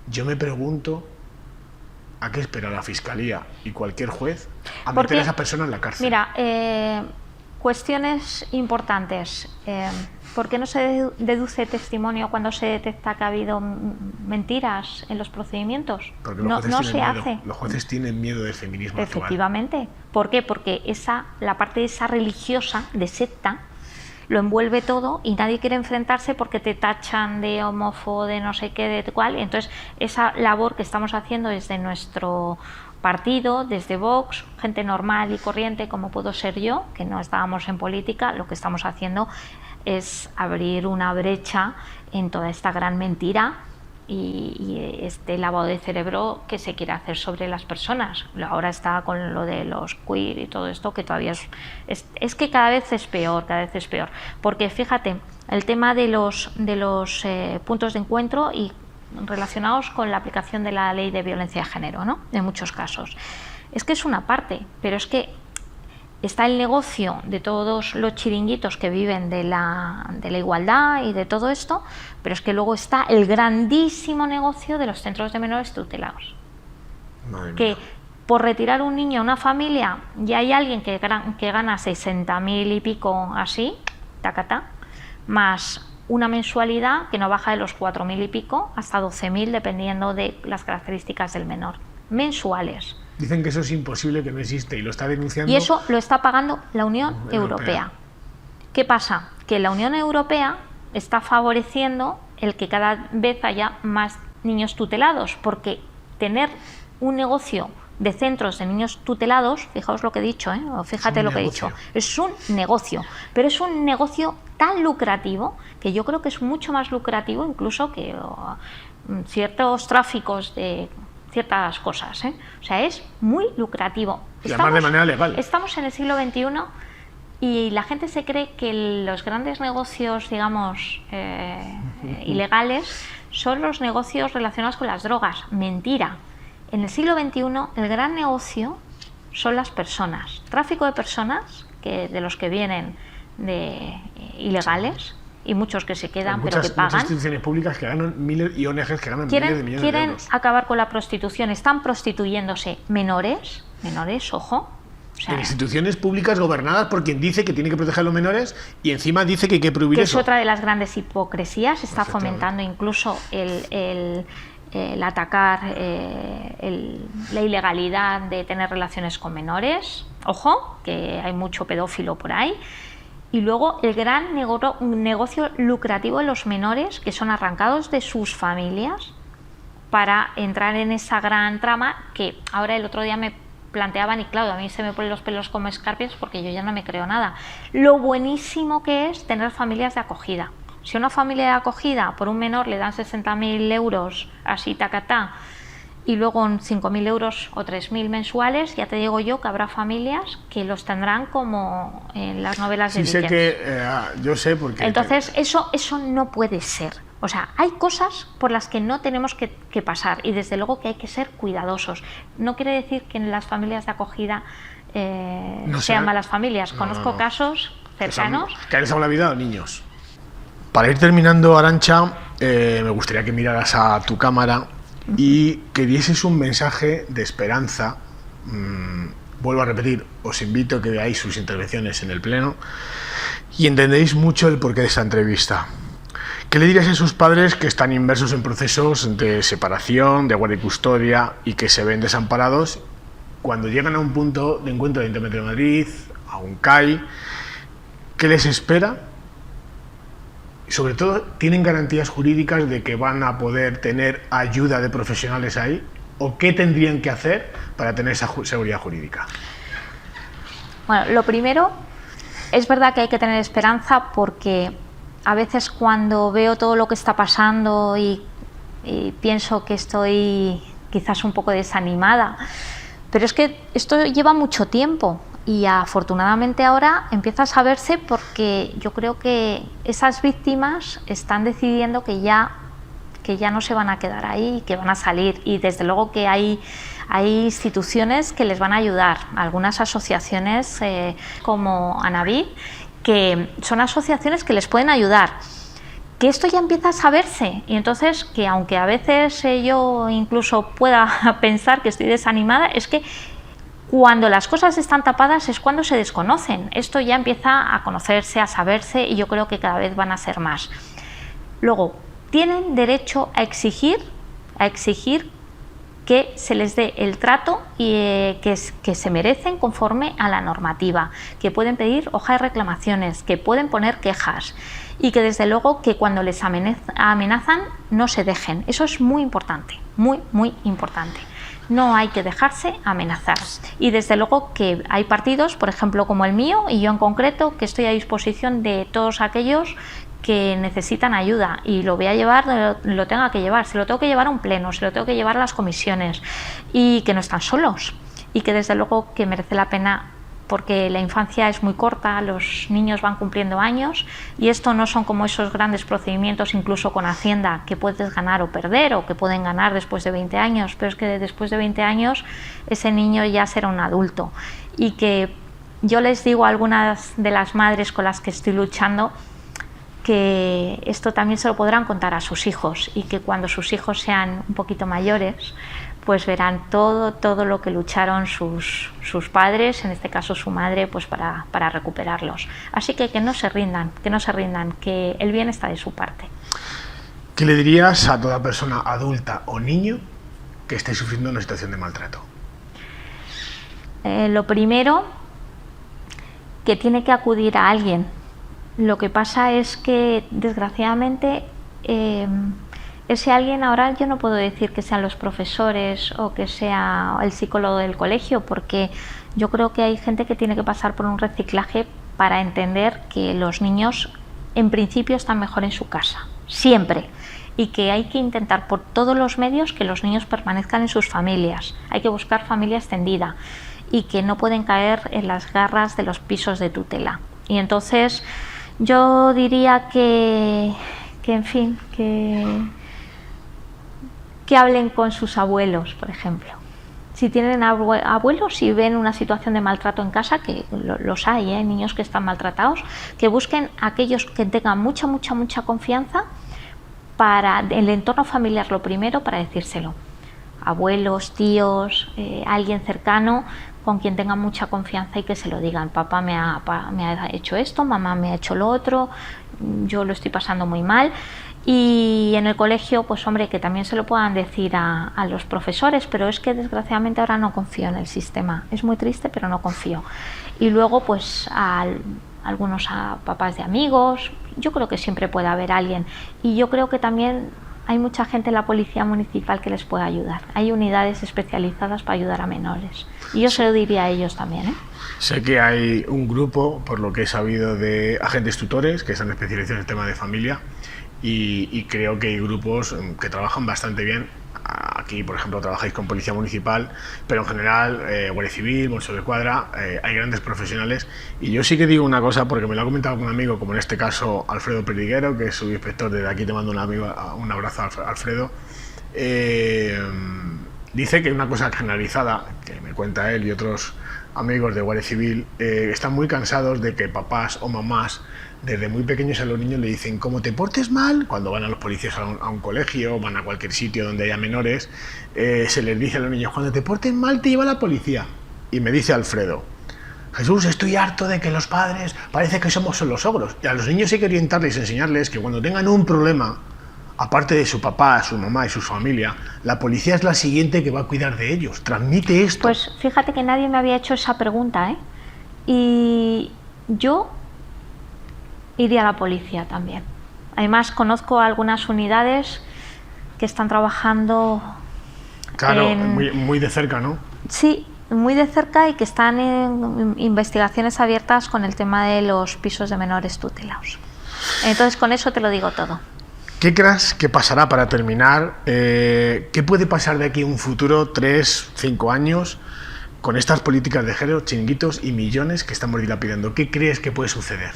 C: Yo me pregunto a qué espera la Fiscalía y cualquier juez a meter a esa persona en la cárcel.
B: Mira, cuestiones importantes. ¿Por qué no se deduce testimonio cuando se detecta que ha habido mentiras en los procedimientos?
C: Porque
B: No se
C: miedo.
B: hace.
C: Los jueces tienen miedo del feminismo actual.
B: Efectivamente. ¿Por qué? Porque la parte de esa religiosa, de secta, lo envuelve todo y nadie quiere enfrentarse porque te tachan de homófobo, de no sé qué, de cuál. Entonces, esa labor que estamos haciendo desde nuestro partido, desde Vox, gente normal y corriente como puedo ser yo, que no estábamos en política, lo que estamos haciendo es abrir una brecha en toda esta gran mentira y este lavado de cerebro que se quiere hacer sobre las personas. Ahora está con lo de los queer y todo esto, que todavía es que cada vez es peor, porque fíjate, el tema de los puntos de encuentro y relacionados con la aplicación de la ley de violencia de género, ¿no? En muchos casos. Es que es una parte, pero es que está el negocio de todos los chiringuitos que viven de la igualdad y de todo esto, pero es que luego está el grandísimo negocio de los centros de menores tutelados.
C: Madre mía.
B: Que por retirar un niño a una familia ya hay alguien que gana 60.000 y pico así, tacata, más una mensualidad que no baja de los 4.000 y pico hasta 12.000 dependiendo de las características del menor, mensuales.
C: Dicen que eso es imposible, que no existe, y lo está denunciando.
B: Y eso lo está pagando la Unión Europea. ¿Qué pasa? Que la Unión Europea está favoreciendo el que cada vez haya más niños tutelados, porque tener un negocio de centros de niños tutelados, fijaos lo que he dicho, o fíjate lo que he dicho, es un negocio, pero es un negocio tan lucrativo que yo creo que es mucho más lucrativo incluso que ciertos tráficos de ciertas cosas, O sea, es muy lucrativo.
C: Y además de manera legal.
B: Estamos en el siglo XXI y la gente se cree que los grandes negocios, digamos, ilegales son los negocios relacionados con las drogas. Mentira. En el siglo XXI el gran negocio son las personas. Tráfico de personas, de los que vienen de ilegales, y muchos que se quedan pero que pagan.
C: Muchas instituciones públicas que ganan miles y ONGs que ganan miles de millones de
B: quieren
C: euros.
B: acabar con la prostitución, están prostituyéndose menores, ojo. O sea,
C: En instituciones públicas gobernadas por quien dice que tiene que proteger a los menores y encima dice que hay que prohibir
B: que
C: eso.
B: es otra de las grandes hipocresías, está fomentando incluso el atacar la ilegalidad de tener relaciones con menores, ojo, que hay mucho pedófilo por ahí, y luego el gran negocio lucrativo de los menores que son arrancados de sus familias para entrar en esa gran trama que ahora el otro día me planteaban, y claro, a mí se me ponen los pelos como escarpias porque yo ya no me creo nada. Lo buenísimo que es tener familias de acogida. Si a una familia de acogida por un menor le dan 60.000 euros así tacatá y luego 5.000 euros o 3.000 mensuales, ya te digo yo que habrá familias que los tendrán como en las novelas de Dickens.
C: Sí, sé que yo sé porque...
B: Entonces eso no puede ser. O sea, hay cosas por las que no tenemos que pasar y desde luego que hay que ser cuidadosos. No quiere decir que en las familias de acogida sean malas familias. Conozco casos cercanos.
C: Que han salvado la vida a niños. Para ir terminando, Arantxa, me gustaría que miraras a tu cámara y que dieses un mensaje de esperanza. Vuelvo a repetir, os invito a que veáis sus intervenciones en el Pleno y entendéis mucho el porqué de esta entrevista. ¿Qué le dirías a esos padres que están inmersos en procesos de separación, de guardia y custodia y que se ven desamparados cuando llegan a un punto de encuentro de Ayuntamiento de Madrid, a un CAI? ¿Qué les espera? Y sobre todo, ¿tienen garantías jurídicas de que van a poder tener ayuda de profesionales ahí? ¿O qué tendrían que hacer para tener esa seguridad jurídica?
B: Bueno, lo primero, es verdad que hay que tener esperanza porque a veces cuando veo todo lo que está pasando y pienso que estoy quizás un poco desanimada, pero es que esto lleva mucho tiempo y afortunadamente ahora empieza a saberse porque yo creo que esas víctimas están decidiendo que ya no se van a quedar ahí, que van a salir, y desde luego que hay instituciones que les van a ayudar, algunas asociaciones como Anaví, que son asociaciones que les pueden ayudar, que esto ya empieza a saberse y entonces que aunque a veces yo incluso pueda pensar que estoy desanimada, es que cuando las cosas están tapadas es cuando se desconocen. Esto ya empieza a conocerse, a saberse y yo creo que cada vez van a ser más. Luego, tienen derecho a exigir que se les dé el trato que se merecen conforme a la normativa, que pueden pedir hoja de reclamaciones, que pueden poner quejas y que desde luego que cuando les amenazan no se dejen. Eso es muy importante, muy, muy importante. No hay que dejarse amenazar. Y desde luego que hay partidos, por ejemplo como el mío y yo en concreto, que estoy a disposición de todos aquellos que necesitan ayuda y lo voy a llevar, lo tenga que llevar, se lo tengo que llevar a un pleno, se lo tengo que llevar a las comisiones y que no están solos y que desde luego que merece la pena porque la infancia es muy corta, los niños van cumpliendo años y esto no son como esos grandes procedimientos incluso con Hacienda que puedes ganar o perder o que pueden ganar después de 20 años, pero es que después de 20 años ese niño ya será un adulto y que yo les digo a algunas de las madres con las que estoy luchando que esto también se lo podrán contar a sus hijos y que cuando sus hijos sean un poquito mayores pues verán todo lo que lucharon sus padres, en este caso su madre, pues para recuperarlos. Así que no se rindan, que el bien está de su parte.
C: ¿Qué le dirías a toda persona adulta o niño que esté sufriendo una situación de maltrato?
B: Lo primero, que tiene que acudir a alguien. Lo que pasa es que, desgraciadamente, ese alguien ahora yo no puedo decir que sean los profesores o que sea el psicólogo del colegio, porque yo creo que hay gente que tiene que pasar por un reciclaje para entender que los niños en principio están mejor en su casa, siempre, y que hay que intentar por todos los medios que los niños permanezcan en sus familias. Hay que buscar familia extendida y que no pueden caer en las garras de los pisos de tutela. Y entonces yo diría que en fin, que hablen con sus abuelos, por ejemplo. Si tienen abuelos y ven una situación de maltrato en casa, que los hay, niños que están maltratados, que busquen a aquellos que tengan mucha confianza para el entorno familiar, lo primero, para decírselo. Abuelos, tíos, alguien cercano, con quien tengan mucha confianza y que se lo digan. Papá me ha hecho esto, mamá me ha hecho lo otro, yo lo estoy pasando muy mal. Y en el colegio, pues hombre, que también se lo puedan decir a los profesores, pero es que desgraciadamente ahora no confío en el sistema. Es muy triste, pero no confío. Y luego, pues algunos a papás de amigos, yo creo que siempre puede haber alguien. Y yo creo que también hay mucha gente en la policía municipal que les puede ayudar. Hay unidades especializadas para ayudar a menores. Y yo se lo diría a ellos también, ¿eh?
C: Sé que hay un grupo, por lo que he sabido, de agentes tutores que están especializados en el tema de familia y creo que hay grupos que trabajan bastante bien. Aquí, por ejemplo, trabajáis con Policía Municipal, pero en general, Guardia Civil, Mossos de Escuadra, hay grandes profesionales. Y yo sí que digo una cosa, porque me lo ha comentado un amigo, como en este caso Alfredo Perdiguero, que es su inspector, desde aquí te mando un abrazo, Alfredo. Dice que una cosa generalizada, que me cuenta él y otros amigos de Guardia Civil, están muy cansados de que papás o mamás desde muy pequeños a los niños le dicen: como te portes mal, cuando van a los policías a un colegio, van a cualquier sitio donde haya menores, se les dice a los niños: cuando te portes mal te lleva la policía. Y me dice Alfredo: Jesús, estoy harto de que los padres parece que somos los ogros. Y a los niños hay que orientarles y enseñarles que cuando tengan un problema, aparte de su papá, su mamá y su familia, la policía es la siguiente que va a cuidar de ellos. Transmite esto.
B: Pues fíjate que nadie me había hecho esa pregunta, ¿eh? Y yo iría a la policía también. Además, conozco algunas unidades que están trabajando...
C: Claro, muy de cerca, ¿no?
B: Sí, muy de cerca, y que están en investigaciones abiertas con el tema de los pisos de menores tutelados. Entonces, con eso te lo digo todo.
C: ¿Qué crees que pasará, para terminar? ¿Qué puede pasar de aquí a un futuro, 3, 5 años, con estas políticas de género, chiringuitos y millones que estamos dilapidando? ¿Qué crees que puede suceder?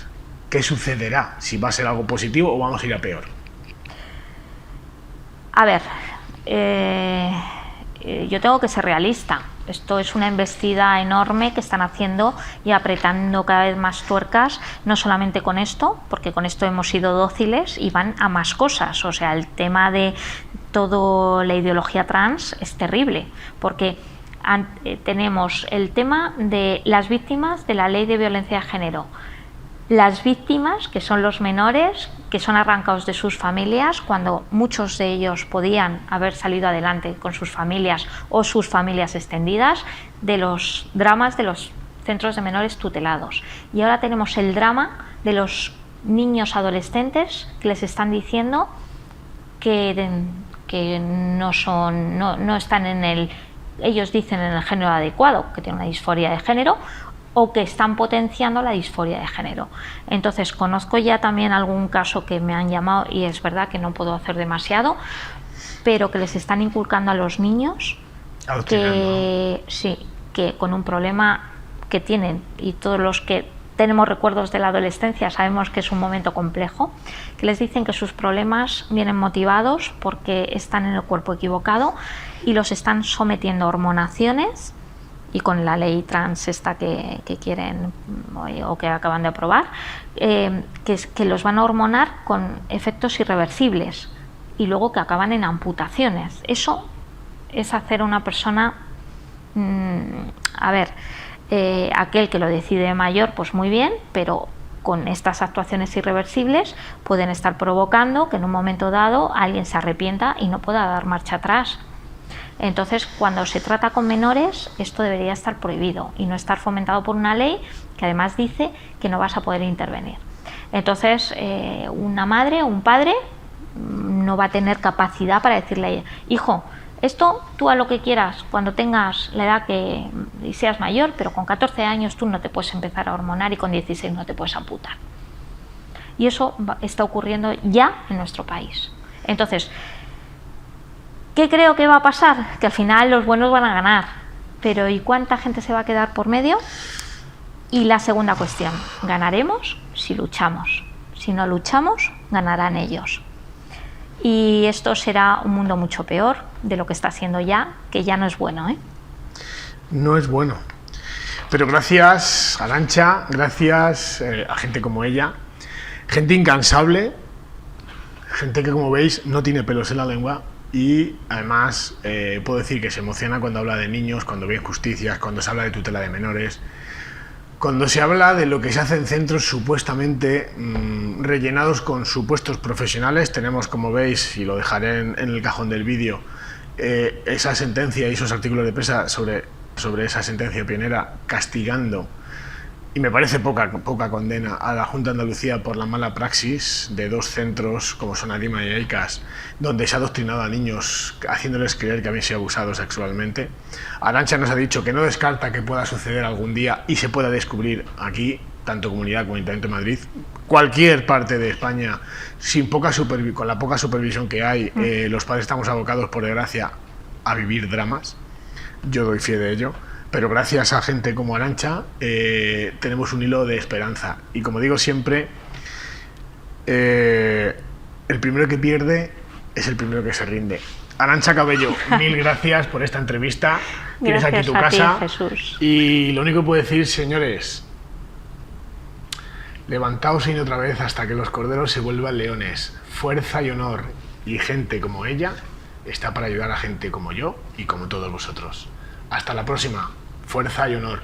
C: ¿Qué sucederá? ¿Si va a ser algo positivo o vamos a ir a peor?
B: A ver, yo tengo que ser realista. Esto es una embestida enorme que están haciendo y apretando cada vez más tuercas, no solamente con esto, porque con esto hemos sido dóciles, y van a más cosas. O sea, el tema de toda la ideología trans es terrible, porque tenemos el tema de las víctimas de la ley de violencia de género. Las víctimas, que son los menores, que son arrancados de sus familias, cuando muchos de ellos podían haber salido adelante con sus familias o sus familias extendidas, de los dramas de los centros de menores tutelados. Y ahora tenemos el drama de los niños adolescentes que les están diciendo que no están en el, ellos dicen, en el género adecuado, que tienen una disforia de género, o que están potenciando la disforia de género. Entonces, conozco ya también algún caso que me han llamado, y es verdad que no puedo hacer demasiado, pero que les están inculcando a los niños que sí, que con un problema que tienen, y todos los que tenemos recuerdos de la adolescencia sabemos que es un momento complejo, que les dicen que sus problemas vienen motivados porque están en el cuerpo equivocado y los están sometiendo a hormonaciones. Y con la ley trans esta que quieren o que acaban de aprobar, que los van a hormonar con efectos irreversibles y luego que acaban en amputaciones. Eso es hacer a una persona, aquel que lo decide mayor, pues muy bien, pero con estas actuaciones irreversibles pueden estar provocando que en un momento dado alguien se arrepienta y no pueda dar marcha atrás. Entonces, cuando se trata con menores, esto debería estar prohibido y no estar fomentado por una ley que además dice que no vas a poder intervenir. Entonces, una madre o un padre no va a tener capacidad para decirle a ella: hijo, esto tú a lo que quieras cuando tengas la edad y seas mayor, pero con 14 años tú no te puedes empezar a hormonar y con 16 no te puedes amputar. Y eso está ocurriendo ya en nuestro país. Entonces, ¿qué creo que va a pasar? Que al final los buenos van a ganar, pero ¿y cuánta gente se va a quedar por medio? Y la segunda cuestión: ganaremos si luchamos. Si no luchamos, ganarán ellos. Y esto será un mundo mucho peor de lo que está siendo ya, que ya no es bueno, ¿eh?
C: No es bueno. Pero gracias, Arantxa, gracias a gente como ella, gente incansable, gente que, como veis, no tiene pelos en la lengua y además puedo decir que se emociona cuando habla de niños, cuando ve injusticias, cuando se habla de tutela de menores, cuando se habla de lo que se hace en centros supuestamente rellenados con supuestos profesionales. Tenemos, como veis, y lo dejaré en el cajón del vídeo, esa sentencia y esos artículos de prensa sobre esa sentencia pionera castigando, y me parece poca condena, a la Junta de Andalucía por la mala praxis de 2 centros como son Adima y Aicas, donde se ha adoctrinado a niños haciéndoles creer que habían sido abusados sexualmente. Arantxa nos ha dicho que no descarta que pueda suceder algún día y se pueda descubrir aquí, tanto Comunidad como Ayuntamiento de Madrid, cualquier parte de España, con la poca supervisión que hay. Los padres estamos abocados, por desgracia, a vivir dramas. Yo doy fe de ello. Pero gracias a gente como Arantxa tenemos un hilo de esperanza. Y como digo siempre, el primero que pierde es el primero que se rinde. Arantxa Cabello, mil gracias por esta entrevista. Tienes aquí tu casa.
B: Jesús.
C: Y lo único que puedo decir, señores, levantaos y otra vez hasta que los corderos se vuelvan leones. Fuerza y honor. Y gente como ella está para ayudar a gente como yo y como todos vosotros. Hasta la próxima. Fuerza y honor.